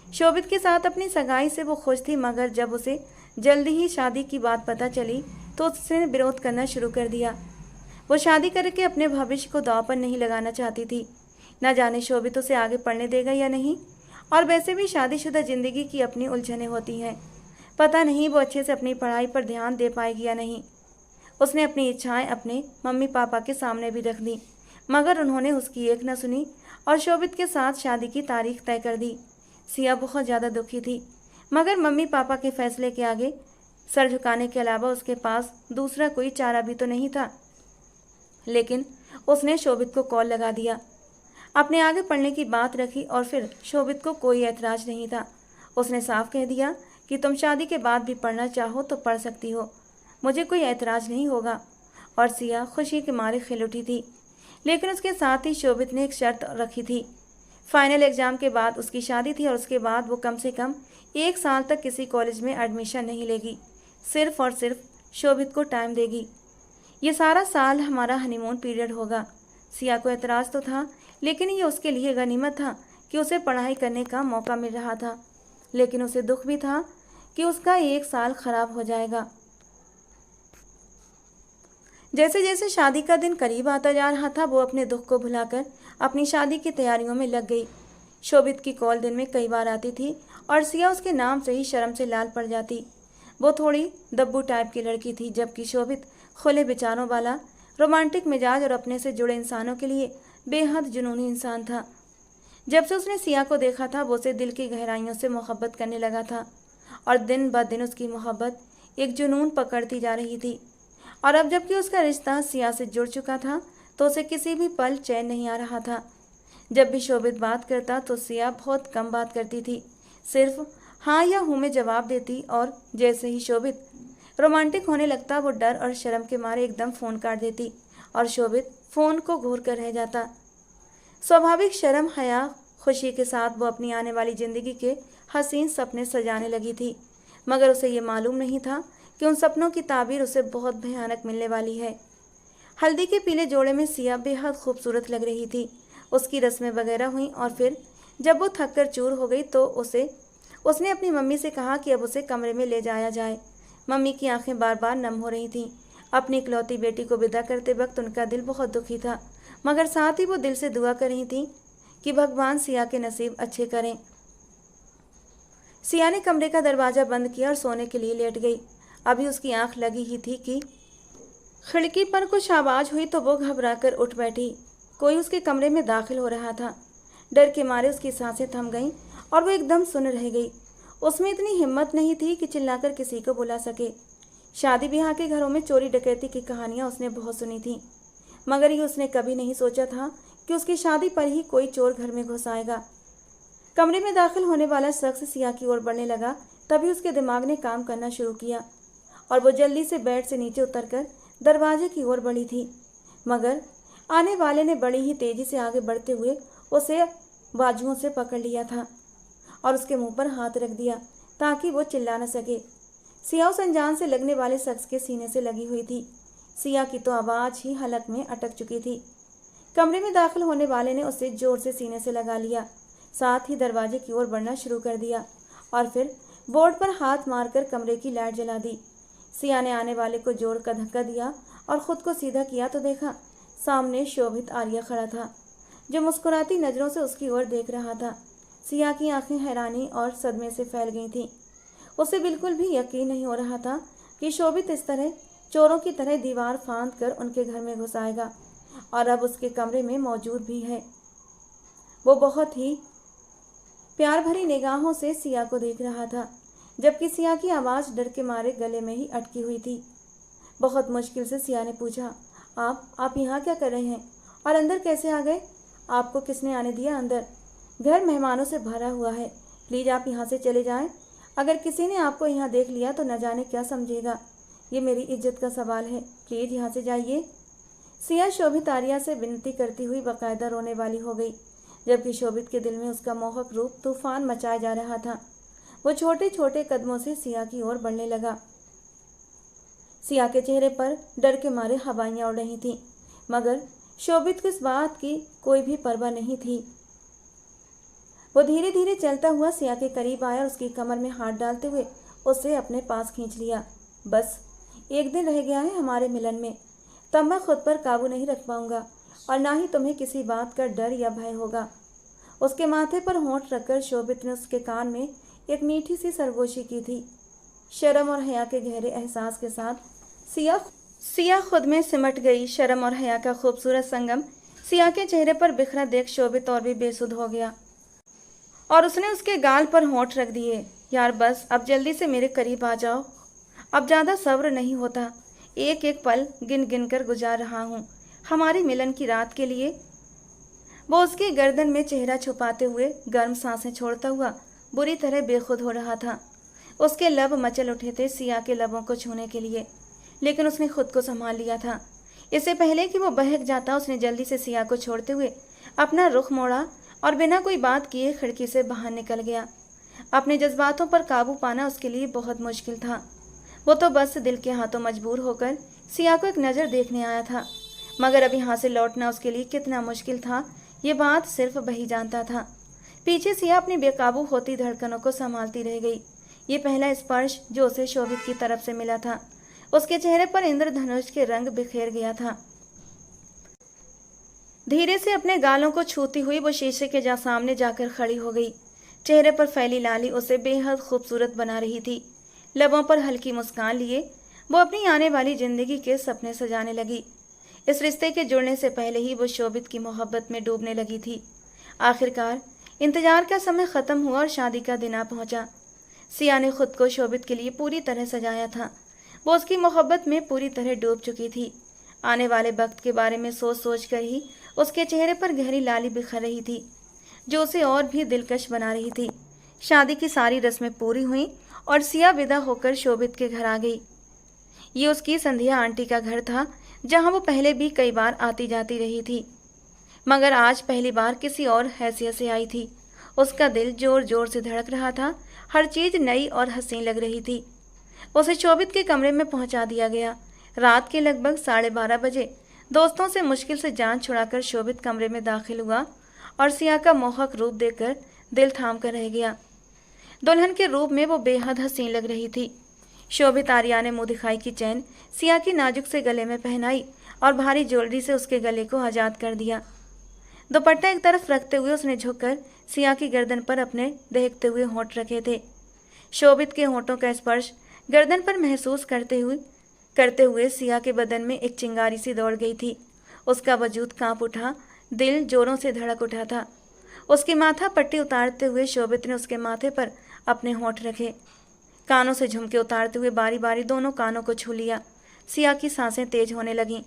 शोभित के साथ अपनी सगाई से वो खुश थी, मगर जब उसे जल्दी ही शादी की बात पता चली तो उसने विरोध करना शुरू कर दिया। वो शादी करके अपने भविष्य को दांव पर नहीं लगाना चाहती थी। न जाने शोभित उसे आगे पढ़ने देगा या नहीं, और वैसे भी शादीशुदा ज़िंदगी की अपनी उलझनें होती हैं। पता नहीं वो अच्छे से अपनी पढ़ाई पर ध्यान दे पाएगी या नहीं। उसने अपनी इच्छाएं अपने मम्मी पापा के सामने भी रख दी, मगर उन्होंने उसकी एक न सुनी और शोभित के साथ शादी की तारीख तय कर दी। सिया बहुत ज़्यादा दुखी थी, मगर मम्मी पापा के फैसले के आगे सर झुकाने के अलावा उसके पास दूसरा कोई चारा भी तो नहीं था। लेकिन उसने शोभित को कॉल लगा दिया, अपने आगे पढ़ने की बात रखी और फिर शोभित को कोई ऐतराज़ नहीं था। उसने साफ कह दिया कि तुम शादी के बाद भी पढ़ना चाहो तो पढ़ सकती हो, मुझे कोई ऐतराज़ नहीं होगा। और सिया खुशी के मारे खिल उठी थी। लेकिन उसके साथ ही शोभित ने एक शर्त रखी थी। फाइनल एग्ज़ाम के बाद उसकी शादी थी और उसके बाद वो कम से कम 1 साल तक किसी कॉलेज में एडमिशन नहीं लेगी, सिर्फ और सिर्फ शोभित को टाइम देगी। ये सारा साल हमारा हनीमून पीरियड होगा। सिया को एतराज़ तो था, लेकिन ये उसके लिए गनीमत था कि उसे पढ़ाई करने का मौका मिल रहा था। लेकिन उसे दुख भी था कि उसका 1 साल खराब हो जाएगा। जैसे जैसे शादी का दिन करीब आता जा रहा था, वो अपने दुख को भुलाकर अपनी शादी की तैयारियों में लग गई। शोभित की कॉल दिन में कई बार आती थी और सिया उसके नाम से ही शर्म से लाल पड़ जाती। वो थोड़ी दब्बू टाइप की लड़की थी, जबकि शोभित खुले विचारों वाला, रोमांटिक मिजाज और अपने से जुड़े इंसानों के लिए बेहद जुनूनी इंसान था। जब से उसने सिया को देखा था, वो उसे दिल की गहराइयों से मोहब्बत करने लगा था और दिन ब दिन उसकी मोहब्बत एक जुनून पकड़ती जा रही थी। और अब जबकि उसका रिश्ता सिया से जुड़ चुका था तो उसे किसी भी पल चैन नहीं आ रहा था। जब भी शोभित बात करता तो सिया बहुत कम बात करती थी, सिर्फ हाँ या हूँ में जवाब देती। और जैसे ही शोभित रोमांटिक होने लगता। वो डर और शर्म के मारे एकदम फ़ोन काट देती और शोभित फ़ोन को घूर कर रह जाता। स्वाभाविक शर्म, हया, खुशी के साथ वो अपनी आने वाली ज़िंदगी के हसीन सपने सजाने लगी थी, मगर उसे ये मालूम नहीं था कि उन सपनों की ताबीर उसे बहुत भयानक मिलने वाली है। हल्दी के पीले जोड़े में सिया बेहद खूबसूरत लग रही थी। उसकी रस्में वगैरह हुई और फिर जब वो थक कर चूर हो गई तो उसने अपनी मम्मी से कहा कि अब उसे कमरे में ले जाया जाए। मम्मी की आंखें बार बार नम हो रही थीं। अपनी इकलौती बेटी को विदा करते वक्त उनका दिल बहुत दुखी था, मगर साथ ही वो दिल से दुआ कर रही थीं कि भगवान सिया के नसीब अच्छे करें। सिया ने कमरे का दरवाज़ा बंद किया और सोने के लिए लेट गई। अभी उसकी आंख लगी ही थी कि खिड़की पर कुछ आवाज़ हुई तो वो घबराकर उठ बैठी। कोई उसके कमरे में दाखिल हो रहा था। डर के मारे उसकी सांसें थम गईं और वो एकदम सुन्न रह गई। उसमें इतनी हिम्मत नहीं थी कि चिल्लाकर किसी को बुला सके। शादी ब्याह के घरों में चोरी डकैती की कहानियां उसने बहुत सुनी थीं, मगर ये उसने कभी नहीं सोचा था कि उसकी शादी पर ही कोई चोर घर में घुस आएगा। कमरे में दाखिल होने वाला शख्स सिया की ओर बढ़ने लगा। तभी उसके दिमाग ने काम करना शुरू किया और वो जल्दी से बेड से नीचे उतरकर दरवाजे की ओर बढ़ी थी, मगर आने वाले ने बड़ी ही तेजी से आगे बढ़ते हुए उसे बाजुओं से पकड़ लिया था और उसके मुंह पर हाथ रख दिया ताकि वो चिल्ला न सके। सिया उस अनजान से लगने वाले शख्स के सीने से लगी हुई थी। सिया की तो आवाज़ ही हलक में अटक चुकी थी। कमरे में दाखिल होने वाले ने उसे जोर से सीने से लगा लिया, साथ ही दरवाजे की ओर बढ़ना शुरू कर दिया और फिर बोर्ड पर हाथ मारकर कमरे की लाइट जला दी। सिया ने आने वाले को जोर का धक्का दिया और ख़ुद को सीधा किया तो देखा सामने शोभित आर्या खड़ा था, जो मुस्कुराती नज़रों से उसकी ओर देख रहा था। सिया की आंखें हैरानी और सदमे से फैल गई थीं। उसे बिल्कुल भी यकीन नहीं हो रहा था कि शोभित इस तरह चोरों की तरह दीवार फांद कर उनके घर में घुस आएगा और अब उसके कमरे में मौजूद भी है। वो बहुत ही प्यार भरी निगाहों से सिया को देख रहा था, जबकि सिया की आवाज़ डर के मारे गले में ही अटकी हुई थी। बहुत मुश्किल से सिया ने पूछा, आप यहाँ क्या कर रहे हैं और अंदर कैसे आ गए? आपको किसने आने दिया अंदर? घर मेहमानों से भरा हुआ है, प्लीज़ आप यहाँ से चले जाएं। अगर किसी ने आपको यहाँ देख लिया तो न जाने क्या समझेगा। ये मेरी इज्जत का सवाल है, प्लीज़ यहाँ से जाइए। सिया शोभित आर्या से विनती करती हुई बाकायदा रोने वाली हो गई, जबकि शोभित के दिल में उसका मोहक रूप तूफान मचाया जा रहा था। वो छोटे छोटे कदमों से सिया की ओर बढ़ने लगा। सिया के चेहरे पर डर के मारे हवाइयाँ उड़ रही थीं, मगर शोभित को इस बात की कोई भी परवाह नहीं थी। वो धीरे धीरे चलता हुआ सिया के करीब आया और उसकी कमर में हाथ डालते हुए उसे अपने पास खींच लिया। बस एक दिन रह गया है हमारे मिलन में, तब मैं खुद पर काबू नहीं रख पाऊंगा और ना ही तुम्हें किसी बात का डर या भय होगा। उसके माथे पर होंठ रखकर शोभित ने उसके कान में एक मीठी सी सरगोशी की थी। शर्म और हया के गहरे एहसास के साथ सिया खुद में सिमट गई। शर्म और हया का खूबसूरत संगम सिया के चेहरे पर बिखरा देख शोभित और भी बेसुध हो गया और उसने उसके गाल पर होंठ रख दिए। यार बस अब जल्दी से मेरे करीब आ जाओ, अब ज़्यादा सब्र नहीं होता। एक एक पल गिन गिन कर गुजार रहा हूँ हमारी मिलन की रात के लिए। वो उसकी गर्दन में चेहरा छुपाते हुए गर्म सांसें छोड़ता हुआ बुरी तरह बेखुद हो रहा था। उसके लब मचल उठे थे सिया के लबों को छूने के लिए, लेकिन उसने खुद को संभाल लिया था। इससे पहले कि वो बहक जाता, उसने जल्दी से सिया को छोड़ते हुए अपना रुख मोड़ा और बिना कोई बात किए खिड़की से बाहर निकल गया। अपने जज्बातों पर काबू पाना उसके लिए बहुत मुश्किल था। वो तो बस दिल के हाथों मजबूर होकर सिया को एक नज़र देखने आया था, मगर अब यहाँ से लौटना उसके लिए कितना मुश्किल था ये बात सिर्फ वही जानता था। पीछे सिया अपनी बेकाबू होती धड़कनों को संभालती रह गई। ये पहला स्पर्श जो उसे शोभित की तरफ से मिला था, उसके चेहरे पर इंद्रधनुष के रंग बिखेर गया था। धीरे से अपने गालों को छूती हुई वो शीशे के सामने जाकर खड़ी हो गई। चेहरे पर फैली लाली उसे बेहद खूबसूरत बना रही थी। लबों पर हल्की मुस्कान लिए वो अपनी आने वाली जिंदगी के सपने सजाने लगी। इस रिश्ते के जुड़ने से पहले ही वो शोभित की मोहब्बत में डूबने लगी थी। आखिरकार इंतजार का समय ख़त्म हुआ और शादी का दिन आ पहुंचा। सिया ने खुद को शोभित के लिए पूरी तरह सजाया था। वो उसकी मोहब्बत में पूरी तरह डूब चुकी थी। आने वाले वक्त के बारे में सोच सोच कर ही उसके चेहरे पर गहरी लाली बिखर रही थी, जो उसे और भी दिलकश बना रही थी। शादी की सारी रस्में पूरी हुईं और सिया विदा होकर शोभित के घर आ गई। ये उसकी संध्या आंटी का घर था, जहां वो पहले भी कई बार आती जाती रही थी, मगर आज पहली बार किसी और हैसियत से आई थी। उसका दिल जोर जोर से धड़क रहा था, हर चीज नई और हसीन लग रही थी। उसे शोभित के कमरे में पहुंचा दिया गया। रात के लगभग 12:30 बजे दोस्तों से मुश्किल से जान छुड़ाकर शोभित कमरे में दाखिल हुआ और सिया का मोहक रूप देखकर दिल थाम कर रह गया। दुल्हन के रूप में वो बेहद हसीन लग रही थी। शोभित आर्या ने मुंह दिखाई की चैन सिया की नाजुक से गले में पहनाई और भारी ज्वेलरी से उसके गले को आजाद कर दिया। दुपट्टा एक तरफ रखते हुए उसने झुककर सिया की गर्दन पर अपने दहकते हुए होंठ रखे थे। शोभित के होंठों का स्पर्श गर्दन पर महसूस करते हुए सिया के बदन में एक चिंगारी सी दौड़ गई थी। उसका वजूद कांप उठा, दिल जोरों से धड़क उठा था। उसकी माथा पट्टी उतारते हुए शोभित ने उसके माथे पर अपने होंठ रखे। कानों से झुमके उतारते हुए बारी बारी दोनों कानों को छू लिया। सिया की सांसें तेज होने लगीं।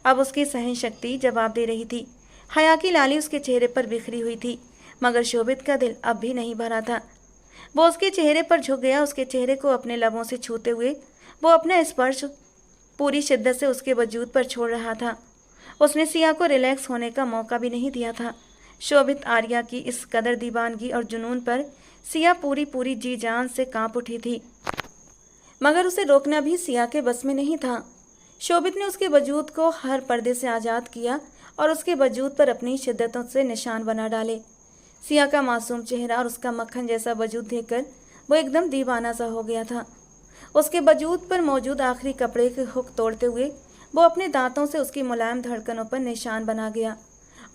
अब उसकी सहन शक्ति जवाब दे रही थी। हया की लाली उसके चेहरे पर बिखरी हुई थी, मगर शोभित का दिल अब भी नहीं भरा था। वो उसके चेहरे पर झुक गया। उसके चेहरे को अपने लबों से छूते हुए वो अपना स्पर्श पूरी शिद्दत से उसके वजूद पर छोड़ रहा था। उसने सिया को रिलैक्स होने का मौका भी नहीं दिया था। शोभित आर्या की इस कदर दीवानगी और जुनून पर सिया पूरी जी जान से कांप उठी थी, मगर उसे रोकना भी सिया के बस में नहीं था। शोभित ने उसके वजूद को हर पर्दे से आज़ाद किया और उसके वजूद पर अपनी शिद्दतों से निशान बना डाले। सिया का मासूम चेहरा और उसका मक्खन जैसा वजूद देखकर वो एकदम दीवाना सा हो गया था। उसके वजूद पर मौजूद आखिरी कपड़े के हुक तोड़ते हुए वो अपने दांतों से उसकी मुलायम धड़कनों पर निशान बना गया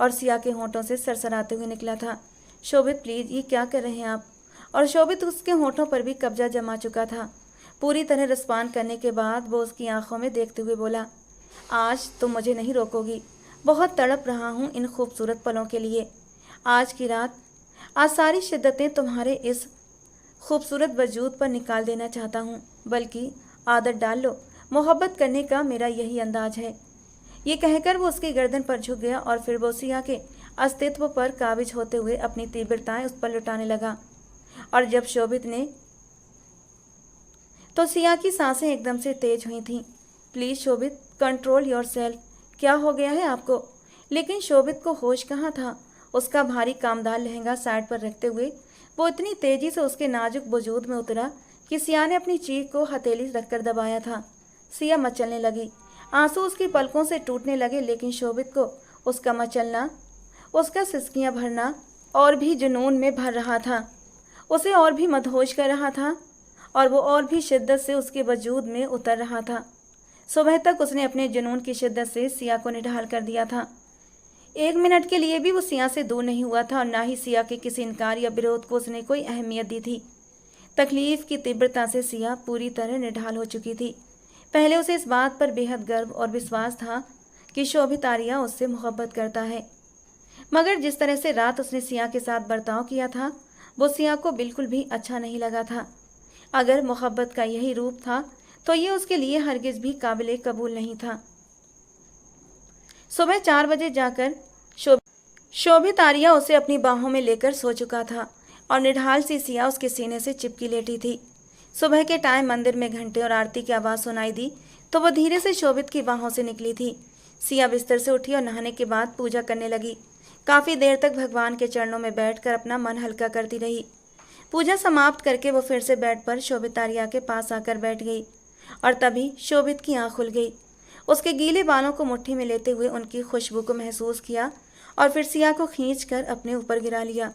और सिया के होंठों से सरसराते हुए निकला था, शोभित प्लीज, ये क्या कर रहे हैं आप? और शोभित उसके होंठों पर भी कब्जा जमा चुका था। पूरी तरह रिस्पॉन्ड करने के बाद वो उसकी आंखों में देखते हुए बोला, आज तुम मुझे नहीं रोकोगी। बहुत तड़प रहा हूँ इन खूबसूरत पलों के लिए। आज की रात, आज सारी शिद्दतें तुम्हारे इस खूबसूरत वजूद पर निकाल देना चाहता हूँ। बल्कि आदत डाल लो, मोहब्बत करने का मेरा यही अंदाज है। ये कहकर वो उसकी गर्दन पर झुक गया और फिर वो सिया के अस्तित्व पर काबिज होते हुए अपनी तीव्रताएं उस पर लुटाने लगा। और जब शोभित ने तो सिया की सांसें एकदम से तेज हुई थीं। Please Shobhit, control yourself. क्या हो गया है आपको? लेकिन शोभित को होश कहाँ था। उसका भारी कामदार लहंगा साइड पर रखते हुए वो इतनी तेजी से उसके नाजुक वजूद में उतरा कि सिया ने अपनी चीख को हथेली रखकर दबाया था। सिया मचलने लगी, आंसू उसकी पलकों से टूटने लगे, लेकिन शोभित को उसका मचलना, उसका सिसकियां भरना और भी जुनून में भर रहा था। उसे और भी मदहोश कर रहा था और वो और भी शिद्दत से उसके वजूद में उतर रहा था। सुबह तक उसने अपने जुनून की शिद्दत से सिया को निढाल कर दिया था। 1 मिनट के लिए भी वो सिया से दूर नहीं हुआ था और ना ही सिया के किसी इनकार या विरोध को उसने कोई अहमियत दी थी। तकलीफ की तीव्रता से सिया पूरी तरह निढाल हो चुकी थी। पहले उसे इस बात पर बेहद गर्व और विश्वास था कि शोभित आर्या उससे मोहब्बत करता है, मगर जिस तरह से रात उसने सिया के साथ बर्ताव किया था वो सिया को बिल्कुल भी अच्छा नहीं लगा था। अगर मोहब्बत का यही रूप था तो ये उसके लिए हरगिज भी काबिले कबूल नहीं था। सुबह 4 बजे जाकर शोभित आर्या उसे अपनी बाहों में लेकर सो चुका था और निढाल सी सिया उसके सीने से चिपकी लेटी थी। सुबह के टाइम मंदिर में घंटे और आरती की आवाज़ सुनाई दी तो वह धीरे से शोभित की बाहों से निकली थी। सिया बिस्तर से उठी और नहाने के बाद पूजा करने लगी। काफ़ी देर तक भगवान के चरणों में बैठकर अपना मन हल्का करती रही। पूजा समाप्त करके वो फिर से बेड पर शोभित आर्या के पास आकर बैठ गई और तभी शोभित की आँख खुल गई। उसके गीले बालों को मुट्ठी में लेते हुए उनकी खुशबू को महसूस किया और फिर सिया को खींचकर अपने ऊपर गिरा लिया।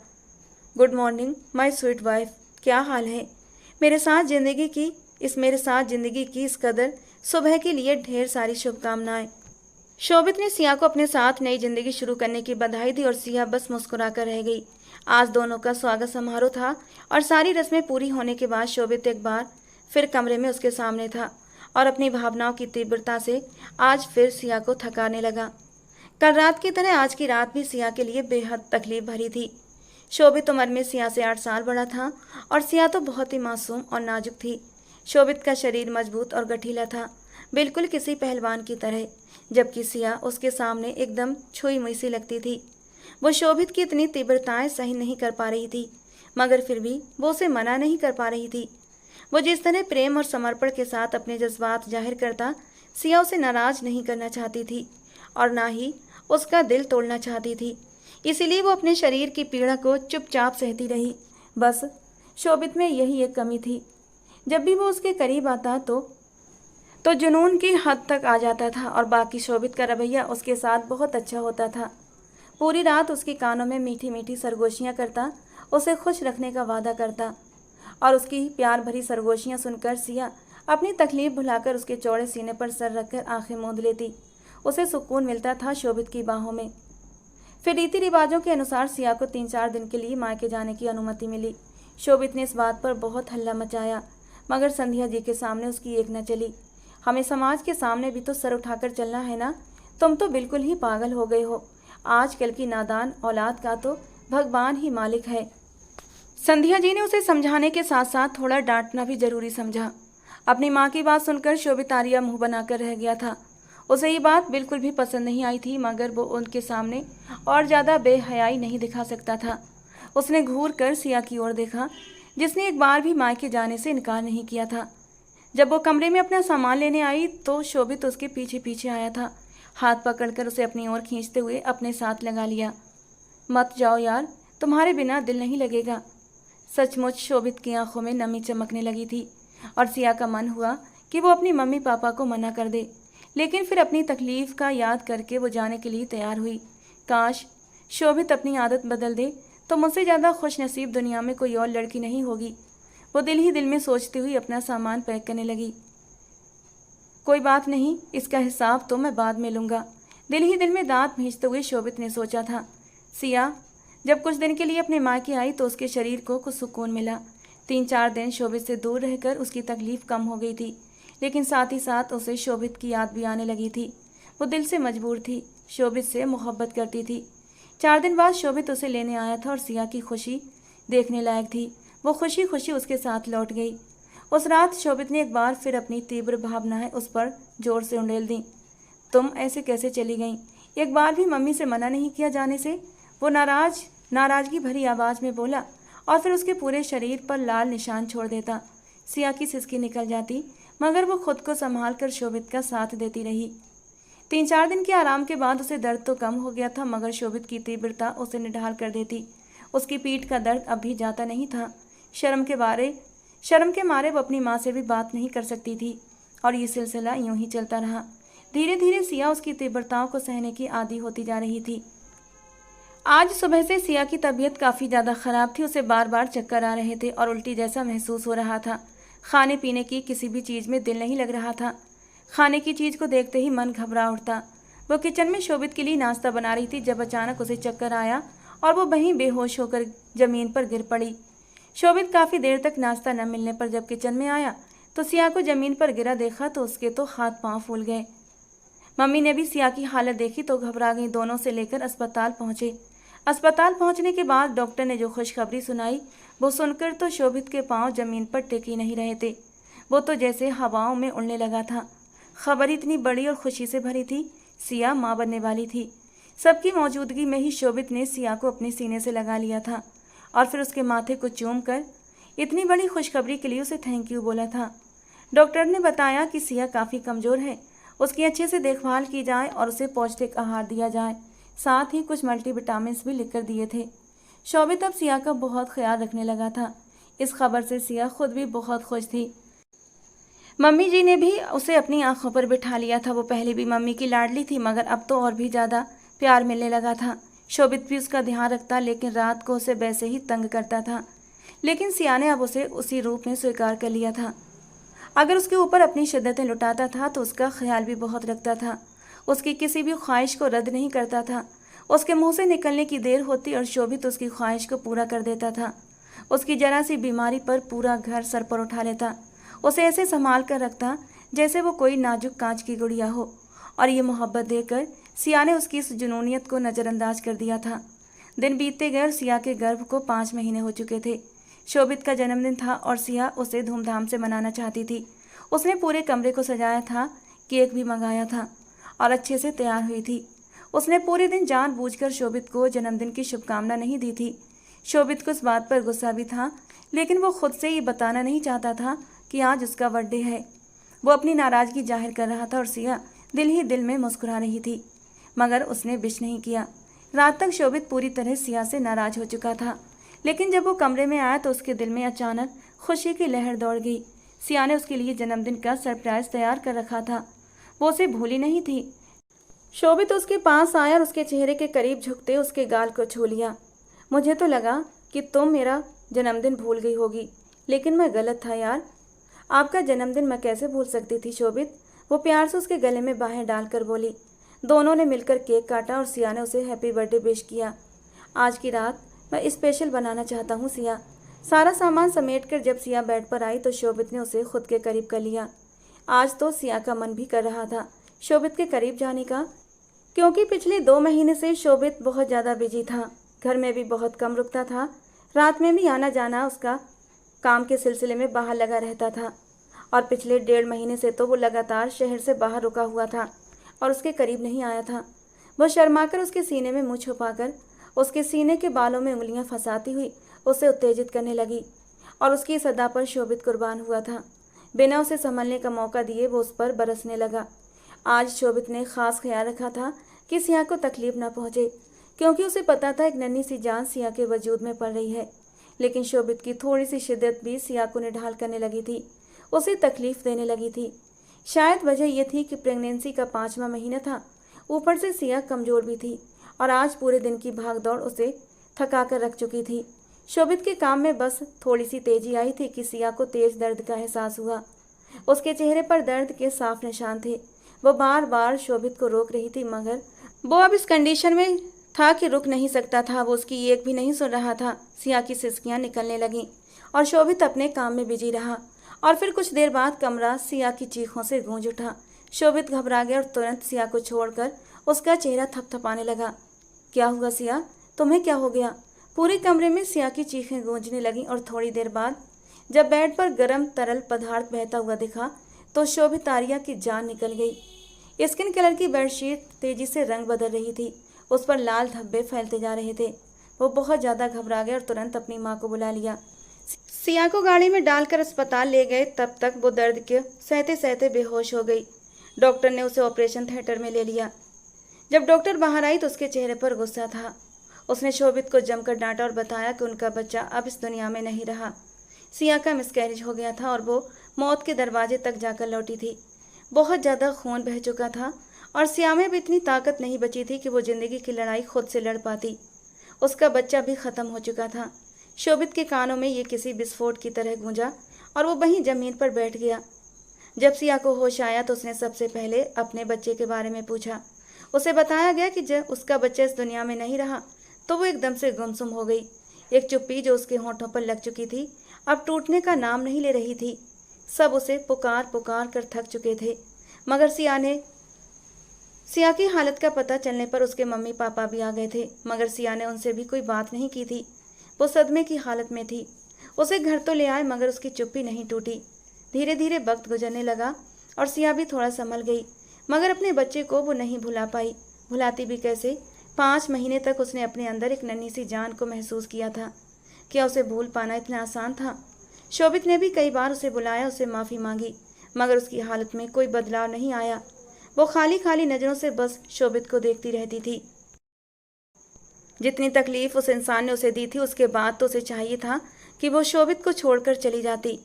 Good morning my sweet wife, क्या हाल है? मेरे साथ ज़िंदगी की इस कदर सुबह के लिए ढेर सारी शुभकामनाएं। शोभित ने सिया को अपने साथ नई जिंदगी शुरू करने की बधाई दी और सिया बस मुस्कुराकर रह गई। आज दोनों का स्वागत समारोह था और सारी रस्में पूरी होने के बाद शोभित एक बार फिर कमरे में उसके सामने था और अपनी भावनाओं की तीव्रता से आज फिर सिया को थकाने लगा। कल रात की तरह आज की रात भी सिया के लिए बेहद तकलीफ भरी थी। शोभित उम्र में सिया से 8 साल बड़ा था और सिया तो बहुत ही मासूम और नाजुक थी। शोभित का शरीर मजबूत और गठीला था, बिल्कुल किसी पहलवान की तरह, जबकि सिया उसके सामने एकदम छुई मुई सी लगती थी। वो शोभित की इतनी तीव्रताएं सही नहीं कर पा रही थी, मगर फिर भी वो उसे मना नहीं कर पा रही थी। वो जिस तरह प्रेम और समर्पण के साथ अपने जज्बात जाहिर करता, सिया उसे नाराज नहीं करना चाहती थी और ना ही उसका दिल तोड़ना चाहती थी। इसीलिए वो अपने शरीर की पीड़ा को चुपचाप सहती रही। बस शोभित में यही एक कमी थी, जब भी वो उसके करीब आता तो जुनून की हद तक आ जाता था और बाकी शोभित का रवैया उसके साथ बहुत अच्छा होता था। पूरी रात उसके कानों में मीठी मीठी सरगोशियाँ करता, उसे खुश रखने का वादा करता और उसकी प्यार भरी सरगोशियाँ सुनकर सिया अपनी तकलीफ भुलाकर उसके चौड़े सीने पर सर रखकर आंखें मूंद लेती। उसे सुकून मिलता था शोभित की बाहों में। फिर रीति रिवाजों के अनुसार सिया को 3-4 दिन के लिए मायके जाने की अनुमति मिली। शोभित ने इस बात पर बहुत हल्ला मचाया, मगर संध्या जी के सामने उसकी एक न चली। हमें समाज के सामने भी तो सर उठाकर चलना है ना, तुम तो बिल्कुल ही पागल हो गए हो। आजकल की नादान औलाद का तो भगवान ही मालिक है। संध्या जी ने उसे समझाने के साथ साथ थोड़ा डांटना भी जरूरी समझा। अपनी माँ की बात सुनकर शोभित आर्या मुंह बनाकर रह गया था। उसे ये बात बिल्कुल भी पसंद नहीं आई थी, मगर वो उनके सामने और ज़्यादा बेहयाई नहीं दिखा सकता था। उसने घूर कर सिया की ओर देखा, जिसने एक बार भी मायके जाने से इनकार नहीं किया था। जब वो कमरे में अपना सामान लेने आई तो शोभित उसके पीछे पीछे आया था। हाथ पकड़कर उसे अपनी ओर खींचते हुए अपने साथ लगा लिया। मत जाओ यार, तुम्हारे बिना दिल नहीं लगेगा। सचमुच शोभित की आंखों में नमी चमकने लगी थी और सिया का मन हुआ कि वो अपनी मम्मी पापा को मना कर दे, लेकिन फिर अपनी तकलीफ का याद करके वो जाने के लिए तैयार हुई। काश शोभित अपनी आदत बदल दे तो मुझसे ज़्यादा खुश नसीब दुनिया में कोई और लड़की नहीं होगी। वो दिल ही दिल में सोचती हुई अपना सामान पैक करने लगी। कोई बात नहीं, इसका हिसाब तो मैं बाद में लूँगा, दिल ही दिल में दांत भींचते हुए शोभित ने सोचा था। सिया जब कुछ दिन के लिए अपने मायके आई तो उसके शरीर को कुछ सुकून मिला। 3-4 दिन शोभित से दूर रहकर उसकी तकलीफ कम हो गई थी, लेकिन साथ ही साथ उसे शोभित की याद भी आने लगी थी। वो दिल से मजबूर थी, शोभित से मोहब्बत करती थी। 4 दिन बाद शोभित उसे लेने आया था और सिया की खुशी देखने लायक थी। वो खुशी खुशी उसके साथ लौट गई। उस रात शोभित ने एक बार फिर अपनी तीव्र भावनाएं उस पर जोर से उंडेल दी। तुम ऐसे कैसे चली गईं? एक बार भी मम्मी से मना नहीं किया जाने से? वो नाराजगी भरी आवाज़ में बोला और फिर उसके पूरे शरीर पर लाल निशान छोड़ देता। सिया की सिसकी निकल जाती, मगर वो खुद को संभाल कर शोभित का साथ देती रही। 3-4 दिन के आराम के बाद उसे दर्द तो कम हो गया था, मगर शोभित की तीव्रता उसे निढाल कर देती। उसकी पीठ का दर्द अब भी जाता नहीं था। शर्म के मारे वो अपनी माँ से भी बात नहीं कर सकती थी और ये सिलसिला यूं ही चलता रहा। धीरे धीरे सिया उसकी तीव्रताओं को सहने की आदी होती जा रही थी। आज सुबह से सिया की तबीयत काफ़ी ज़्यादा ख़राब थी। उसे बार बार चक्कर आ रहे थे और उल्टी जैसा महसूस हो रहा था। खाने पीने की किसी भी चीज़ में दिल नहीं लग रहा था। खाने की चीज़ को देखते ही मन घबरा उठता। वो किचन में शोभित के लिए नाश्ता बना रही थी जब अचानक उसे चक्कर आया और वो वहीं बेहोश होकर ज़मीन पर गिर पड़ी। शोभित काफ़ी देर तक नाश्ता न मिलने पर जब किचन में आया तो सिया को ज़मीन पर गिरा देखा तो उसके तो हाथ पांव फूल गए। मम्मी ने भी सिया की हालत देखी तो घबरा गई। दोनों से लेकर अस्पताल पहुँचे। अस्पताल पहुंचने के बाद डॉक्टर ने जो खुशखबरी सुनाई वो सुनकर तो शोभित के पांव जमीन पर टिके नहीं रहे थे। वो तो जैसे हवाओं में उड़ने लगा था। खबर इतनी बड़ी और खुशी से भरी थी। सिया माँ बनने वाली थी। सबकी मौजूदगी में ही शोभित ने सिया को अपने सीने से लगा लिया था और फिर उसके माथे को चूम कर इतनी बड़ी खुशखबरी के लिए उसे थैंक यू बोला था। डॉक्टर ने बताया कि सिया काफ़ी कमज़ोर है, उसकी अच्छे से देखभाल की जाए और उसे पौष्टिक आहार दिया जाए। साथ ही कुछ मल्टीविटामिन भी लिखकर दिए थे। शोभित अब सिया का बहुत ख्याल रखने लगा था। इस खबर से सिया खुद भी बहुत खुश थी। मम्मी जी ने भी उसे अपनी आंखों पर बिठा लिया था। वो पहले भी मम्मी की लाडली थी, मगर अब तो और भी ज़्यादा प्यार मिलने लगा था। शोभित भी उसका ध्यान रखता, लेकिन रात को उसे वैसे ही तंग करता था। लेकिन सिया ने अब उसे उसी रूप में स्वीकार कर लिया था। अगर उसके ऊपर अपनी शिद्दतें लुटाता था तो उसका ख्याल भी बहुत रखता था। उसकी किसी भी ख्वाहिश को रद्द नहीं करता था। उसके मुंह से निकलने की देर होती और शोभित उसकी ख्वाहिश को पूरा कर देता था। उसकी जरा सी बीमारी पर पूरा घर सर पर उठा लेता। उसे ऐसे संभाल कर रखता जैसे वो कोई नाजुक कांच की गुड़िया हो। और ये मोहब्बत देकर सिया ने उसकी इस जुनूनियत को नज़रअंदाज कर दिया था। दिन बीतते गए और सिया के गर्भ को 5 महीने हो चुके थे। शोभित का जन्मदिन था और सिया उसे धूमधाम से मनाना चाहती थी। उसने पूरे कमरे को सजाया था, केक भी मंगाया था और अच्छे से तैयार हुई थी। उसने पूरे दिन जानबूझकर शोभित को जन्मदिन की शुभकामना नहीं दी थी। शोभित को इस बात पर गुस्सा भी था, लेकिन वो खुद से ये बताना नहीं चाहता था कि आज उसका बर्थडे है। वो अपनी नाराज़गी जाहिर कर रहा था और सिया दिल ही दिल में मुस्कुरा रही थी, मगर उसने विश नहीं किया। रात तक शोभित पूरी तरह सिया से नाराज हो चुका था, लेकिन जब वो कमरे में आया तो उसके दिल में अचानक खुशी की लहर दौड़ गई। सिया ने उसके लिए जन्मदिन का सरप्राइज तैयार कर रखा था, वो उसे भूली नहीं थी। शोभित उसके पास आया और उसके चेहरे के करीब झुकते उसके गाल को छू लिया। मुझे तो लगा कि तुम मेरा जन्मदिन भूल गई होगी, लेकिन मैं गलत था यार। आपका जन्मदिन मैं कैसे भूल सकती थी शोभित, वो प्यार से उसके गले में बाहें डालकर बोली। दोनों ने मिलकर केक काटा और सिया ने उसे हैप्पी बर्थडे विश किया। आज की रात मैं स्पेशल बनाना चाहता हूँ सिया। सारा सामान समेटकर जब सिया बेड पर आई तो शोभित ने उसे खुद के करीब कर लिया। आज तो सिया का मन भी कर रहा था शोभित के करीब जाने का, क्योंकि पिछले 2 महीने से शोभित बहुत ज़्यादा बिजी था। घर में भी बहुत कम रुकता था, रात में भी आना जाना उसका काम के सिलसिले में बाहर लगा रहता था। और पिछले 1.5 महीने से तो वो लगातार शहर से बाहर रुका हुआ था और उसके करीब नहीं आया था। वो शर्माकर उसके सीने में मुँह छुपाकर उसके सीने के बालों में उंगलियां फंसाती हुई उसे उत्तेजित करने लगी और उसकी इस अदा पर शोभित कुर्बान हुआ था। बिना उसे संभलने का मौका दिए वो उस पर बरसने लगा। आज शोभित ने खास ख्याल रखा था कि सिया को तकलीफ न पहुंचे, क्योंकि उसे पता था एक नन्ही सी जान सिया के वजूद में पड़ रही है। लेकिन शोभित की थोड़ी सी शिद्दत भी सिया को निढाल करने लगी थी, उसे तकलीफ देने लगी थी। शायद वजह यह थी कि प्रेगनेंसी का 5वां महीना था, ऊपर से सिया कमज़ोर भी थी और आज पूरे दिन की भागदौड़ उसे थका कर रख चुकी थी। शोभित के काम में बस थोड़ी सी तेजी आई थी कि सिया को तेज दर्द का एहसास हुआ। उसके चेहरे पर दर्द के साफ निशान थे। वो बार बार शोभित को रोक रही थी, मगर वो अब इस कंडीशन में था कि रुक नहीं सकता था। वो उसकी एक भी नहीं सुन रहा था। सिया की सिसकियां निकलने लगीं और शोभित अपने काम में बिजी रहा। और फिर कुछ देर बाद कमरा सिया की चीखों से गूंज उठा। शोभित घबरा गया और तुरंत सिया को छोड़कर उसका चेहरा थपथपाने लगा। क्या हुआ सिया, तुम्हें क्या हो गया? पूरे कमरे में सिया की चीखें गूंजने लगीं और थोड़ी देर बाद जब बेड पर गर्म तरल पदार्थ बहता हुआ दिखा तो शोभित आर्या की जान निकल गई। स्किन कलर की बेडशीट तेजी से रंग बदल रही थी, उस पर लाल धब्बे फैलते जा रहे थे। वो बहुत ज़्यादा घबरा गया और तुरंत अपनी माँ को बुला लिया। सिया को गाड़ी में डालकर अस्पताल ले गए। तब तक वो दर्द के सहते सहते बेहोश हो गई। डॉक्टर ने उसे ऑपरेशन थिएटर में ले लिया। जब डॉक्टर बाहर आई तो उसके चेहरे पर गुस्सा था। उसने शोभित को जमकर डांटा और बताया कि उनका बच्चा अब इस दुनिया में नहीं रहा। सिया का मिसकैरेज हो गया था और वो मौत के दरवाजे तक जाकर लौटी थी। बहुत ज़्यादा खून बह चुका था और सिया में भी इतनी ताकत नहीं बची थी कि वो ज़िंदगी की लड़ाई खुद से लड़ पाती। उसका बच्चा भी ख़त्म हो चुका था। शोभित के कानों में ये किसी विस्फोट की तरह गूंजा और वो वहीं ज़मीन पर बैठ गया। जब सिया को होश आया तो उसने सबसे पहले अपने बच्चे के बारे में पूछा। उसे बताया गया कि जब उसका बच्चा इस दुनिया में नहीं रहा तो वो एकदम से गुमसुम हो गई। एक चुप्पी जो उसके होंठों पर लग चुकी थी अब टूटने का नाम नहीं ले रही थी। सब उसे पुकार पुकार कर थक चुके थे, मगर सिया की हालत का पता चलने पर उसके मम्मी पापा भी आ गए थे, मगर सिया ने उनसे भी कोई बात नहीं की थी। वो सदमे की हालत में थी। उसे घर तो ले आए मगर उसकी चुप्पी नहीं टूटी। धीरे धीरे वक्त गुजरने लगा और सिया भी थोड़ा संभल गई, मगर अपने बच्चे को वो नहीं भुला पाई। भुलाती भी कैसे? 5 महीने तक उसने अपने अंदर एक नन्ही सी जान को महसूस किया था। क्या उसे भूल पाना इतना आसान था? शोभित ने भी कई बार उसे बुलाया, उसे माफ़ी मांगी, मगर उसकी हालत में कोई बदलाव नहीं आया। वो खाली खाली नज़रों से बस शोभित को देखती रहती थी। जितनी तकलीफ उस इंसान ने उसे दी थी उसके बाद तो उसे चाहिए था कि वो शोभित को छोड़कर चली जाती,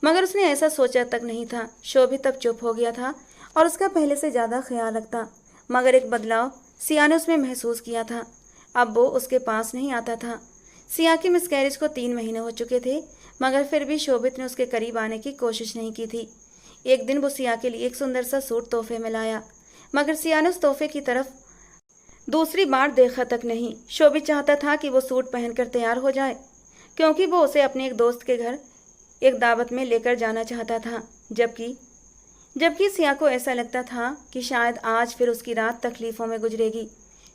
मगर उसने ऐसा सोचा तक नहीं था। शोभित अब चुप हो गया था और उसका पहले से ज़्यादा ख्याल रखता, मगर एक बदलाव सिया ने उसमें महसूस किया था। अब वो उसके पास नहीं आता था। सिया के मिसकैरेज को 3 महीने हो चुके थे, मगर फिर भी शोभित ने उसके करीब आने की कोशिश नहीं की थी। एक दिन वो सिया के लिए एक सुंदर सा सूट तोहफे में लाया, मगर सिया ने उस तोहफे की तरफ दूसरी बार देखा तक नहीं। शोभित चाहता था कि वो सूट पहनकर तैयार हो जाए, क्योंकि वो उसे अपने एक दोस्त के घर एक दावत में लेकर जाना चाहता था। जबकि सिया को ऐसा लगता था कि शायद आज फिर उसकी रात तकलीफ़ों में गुजरेगी।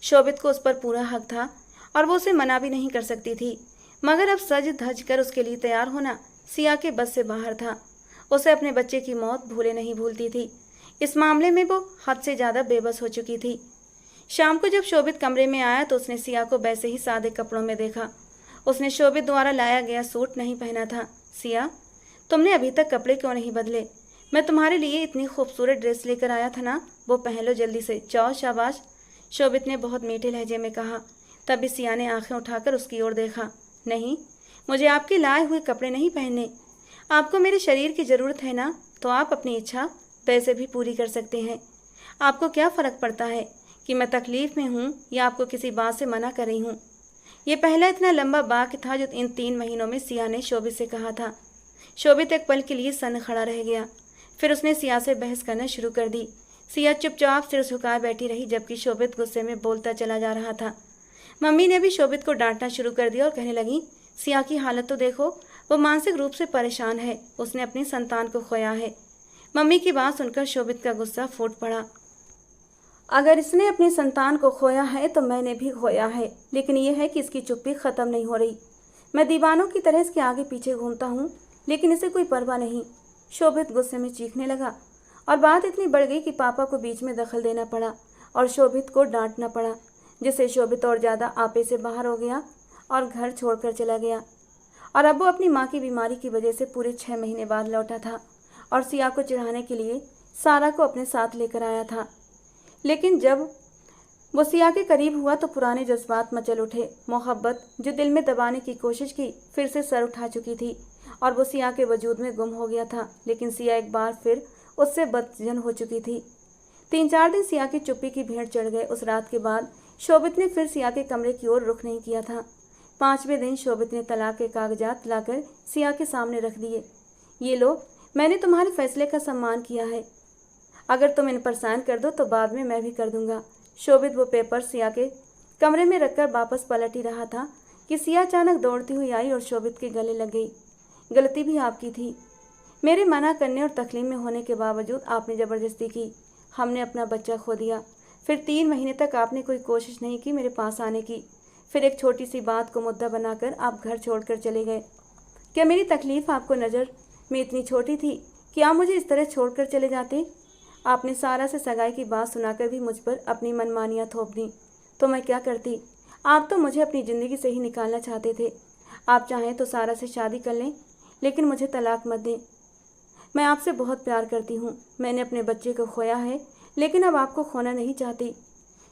शोभित को उस पर पूरा हक था और वो उसे मना भी नहीं कर सकती थी, मगर अब सज धज कर उसके लिए तैयार होना सिया के बस से बाहर था। उसे अपने बच्चे की मौत भूले नहीं भूलती थी। इस मामले में वो हद से ज़्यादा बेबस हो चुकी थी। शाम को जब शोभित कमरे में आया तो उसने सिया को वैसे ही सादे कपड़ों में देखा। उसने शोभित द्वारा लाया गया सूट नहीं पहना था। सिया, तुमने अभी तक कपड़े क्यों नहीं बदले? मैं तुम्हारे लिए इतनी खूबसूरत ड्रेस लेकर आया था ना, वो पहन लो जल्दी से, जाओ शाबाश। शोभित ने बहुत मीठे लहजे में कहा। तभी सिया ने आंखें उठाकर उसकी ओर देखा। नहीं, मुझे आपके लाए हुए कपड़े नहीं पहनने। आपको मेरे शरीर की ज़रूरत है ना, तो आप अपनी इच्छा वैसे भी पूरी कर सकते हैं। आपको क्या फ़र्क पड़ता है कि मैं तकलीफ़ में हूँ या आपको किसी बात से मना कर रही हूँ? ये पहला इतना लंबा वाक्य था जो इन 3 महीनों में सिया ने शोभित से कहा था। शोभित एक पल के लिए सन्न खड़ा रह गया। फिर उसने सिया से बहस करना शुरू कर दी। सिया चुपचाप सिर झुकाए बैठी रही, जबकि शोभित गुस्से में बोलता चला जा रहा था। मम्मी ने भी शोभित को डांटना शुरू कर दिया और कहने लगी, सिया की हालत तो देखो, वो मानसिक रूप से परेशान है, उसने अपनी संतान को खोया है। मम्मी की बात सुनकर शोभित का गुस्सा फूट पड़ा। अगर इसने अपनी संतान को खोया है तो मैंने भी खोया है, लेकिन यह है कि इसकी चुप्पी खत्म नहीं हो रही। मैं दीवानों की तरह इसके आगे पीछे घूमता हूँ, लेकिन इसे कोई परवाह नहीं। शोभित गुस्से में चीखने लगा और बात इतनी बढ़ गई कि पापा को बीच में दखल देना पड़ा और शोभित को डांटना पड़ा, जिससे शोभित और ज़्यादा आपे से बाहर हो गया और घर छोड़कर चला गया। और अब वो अपनी माँ की बीमारी की वजह से पूरे 6 महीने बाद लौटा था और सिया को चिढ़ाने के लिए सारा को अपने साथ लेकर आया था। लेकिन जब वो सिया के करीब हुआ तो पुराने जज्बात मचल उठे। मोहब्बत जो दिल में दबाने की कोशिश की फिर से सर उठा चुकी थी और वो सिया के वजूद में गुम हो गया था। लेकिन सिया एक बार फिर उससे बदजन हो चुकी थी। 3-4 दिन सिया की चुप्पी की भेंट चढ़ गए। उस रात के बाद शोभित ने फिर सिया के कमरे की ओर रुख नहीं किया था। 5वें दिन शोभित ने तलाक के कागजात लाकर सिया के सामने रख दिए। ये लो, मैंने तुम्हारे फैसले का सम्मान किया है। अगर तुम इन पर साइन कर दो तो बाद में मैं भी कर दूंगा। शोभित वो पेपर सिया के कमरे में रखकर वापस पलट ही रहा था कि सिया अचानक दौड़ती हुई आई और शोभित के गले लग गई। गलती भी आपकी थी। मेरे मना करने और तकलीफ में होने के बावजूद आपने ज़बरदस्ती की। हमने अपना बच्चा खो दिया। फिर 3 महीने तक आपने कोई कोशिश नहीं की मेरे पास आने की। फिर एक छोटी सी बात को मुद्दा बनाकर आप घर छोड़कर चले गए। क्या मेरी तकलीफ़ आपको नज़र में इतनी छोटी थी कि आप मुझे इस तरह छोड़कर चले जाते? आपने सारा से सगाई की बात सुनाकर भी मुझ पर अपनी मनमानियाँ थोप दी, तो मैं क्या करती? आप तो मुझे अपनी ज़िंदगी से ही निकालना चाहते थे। आप चाहें तो सारा से शादी कर लें, लेकिन मुझे तलाक मत दें। मैं आपसे बहुत प्यार करती हूँ। मैंने अपने बच्चे को खोया है, लेकिन अब आपको खोना नहीं चाहती।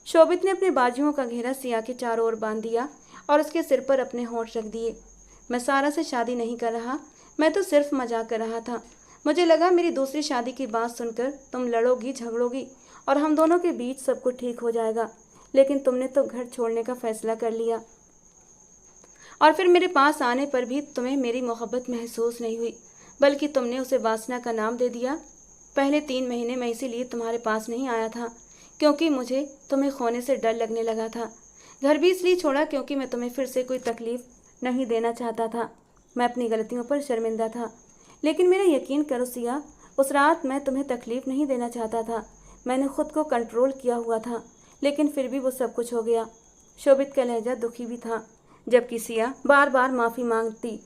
शोभित ने अपने बाजुओं का घेरा सिया के चारों ओर बांध दिया और उसके सिर पर अपने होंठ रख दिए। मैं सारा से शादी नहीं कर रहा, मैं तो सिर्फ मजाक कर रहा था। मुझे लगा मेरी दूसरी शादी की बात सुनकर तुम लड़ोगी, झगड़ोगी और हम दोनों के बीच सब कुछ ठीक हो जाएगा, लेकिन तुमने तो घर छोड़ने का फैसला कर लिया। और फिर मेरे पास आने पर भी तुम्हें मेरी मोहब्बत महसूस नहीं हुई, बल्कि तुमने उसे वासना का नाम दे दिया। पहले 3 महीने मैं इसीलिए तुम्हारे पास नहीं आया था क्योंकि मुझे तुम्हें खोने से डर लगने लगा था। घर भी इसलिए छोड़ा क्योंकि मैं तुम्हें फिर से कोई तकलीफ नहीं देना चाहता था। मैं अपनी गलतियों पर शर्मिंदा था, लेकिन मेरा यकीन करो सिया, उस रात मैं तुम्हें तकलीफ नहीं देना चाहता था। मैंने खुद को कंट्रोल किया हुआ था, लेकिन फिर भी वो सब कुछ हो गया। शोभित का लहजा दुखी भी था, जबकि सिया बार बार माफ़ी मांगती।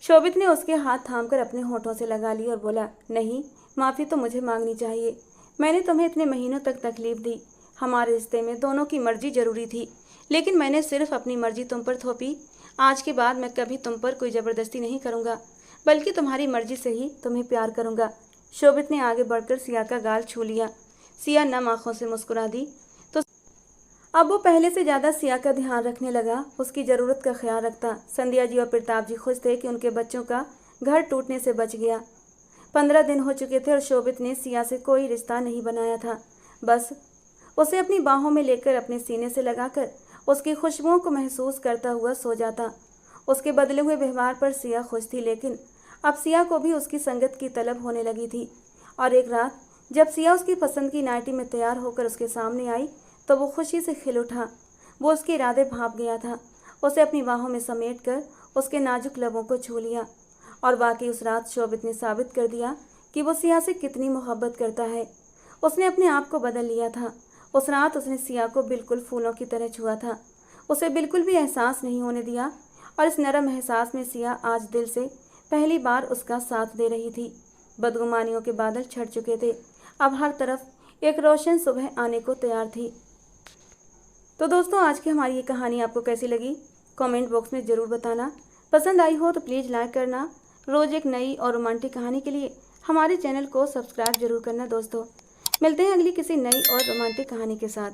शोभित ने उसके हाथ थामकर अपने होठों से लगा ली और बोला, नहीं, माफ़ी तो मुझे मांगनी चाहिए। मैंने तुम्हें इतने महीनों तक तकलीफ दी। हमारे रिश्ते में दोनों की मर्जी ज़रूरी थी, लेकिन मैंने सिर्फ अपनी मर्जी तुम पर थोपी। आज के बाद मैं कभी तुम पर कोई ज़बरदस्ती नहीं करूँगा, बल्कि तुम्हारी मर्जी से ही तुम्हें प्यार करूँगा। शोभित ने आगे बढ़कर सिया का गाल छू लिया। सिया नम आँखों से मुस्कुरा दी तो अब वो पहले से ज़्यादा सिया का ध्यान रखने लगा, उसकी ज़रूरत का ख्याल रखता। संध्या जी और प्रताप जी खुश थे कि उनके बच्चों का घर टूटने से बच गया। 15 दिन हो चुके थे और शोभित ने सिया से कोई रिश्ता नहीं बनाया था। बस उसे अपनी बाहों में लेकर अपने सीने से लगाकर उसकी खुशबुओं को महसूस करता हुआ सो जाता। उसके बदले हुए व्यवहार पर सिया खुश थी, लेकिन अब सिया को भी उसकी संगत की तलब होने लगी थी। और एक रात जब सिया उसकी पसंद की नाइटी में तैयार होकर उसके सामने आई तो वो खुशी से खिल उठा। वो उसके इरादे भांप गया था। उसे अपनी बाहों में समेट कर उसके नाजुक लबों को छू लिया। और वाकई उस रात शोभित ने साबित कर दिया कि वो सिया से कितनी मोहब्बत करता है। उसने अपने आप को बदल लिया था। उस रात उसने सिया को बिल्कुल फूलों की तरह छुआ था। उसे बिल्कुल भी एहसास नहीं होने दिया, और इस नरम एहसास में सिया आज दिल से पहली बार उसका साथ दे रही थी। बदगुमानियों के बादल छट चुके थे। अब हर तरफ एक रोशन सुबह आने को तैयार थी। तो दोस्तों, आज की हमारी ये कहानी आपको कैसी लगी? कमेंट बॉक्स में ज़रूर बताना। पसंद आई हो तो प्लीज़ लाइक करना रोज़ एक नई और रोमांटिक कहानी के लिए हमारे चैनल को सब्सक्राइब जरूर करना दोस्तों। मिलते हैं अगली किसी नई और रोमांटिक कहानी के साथ।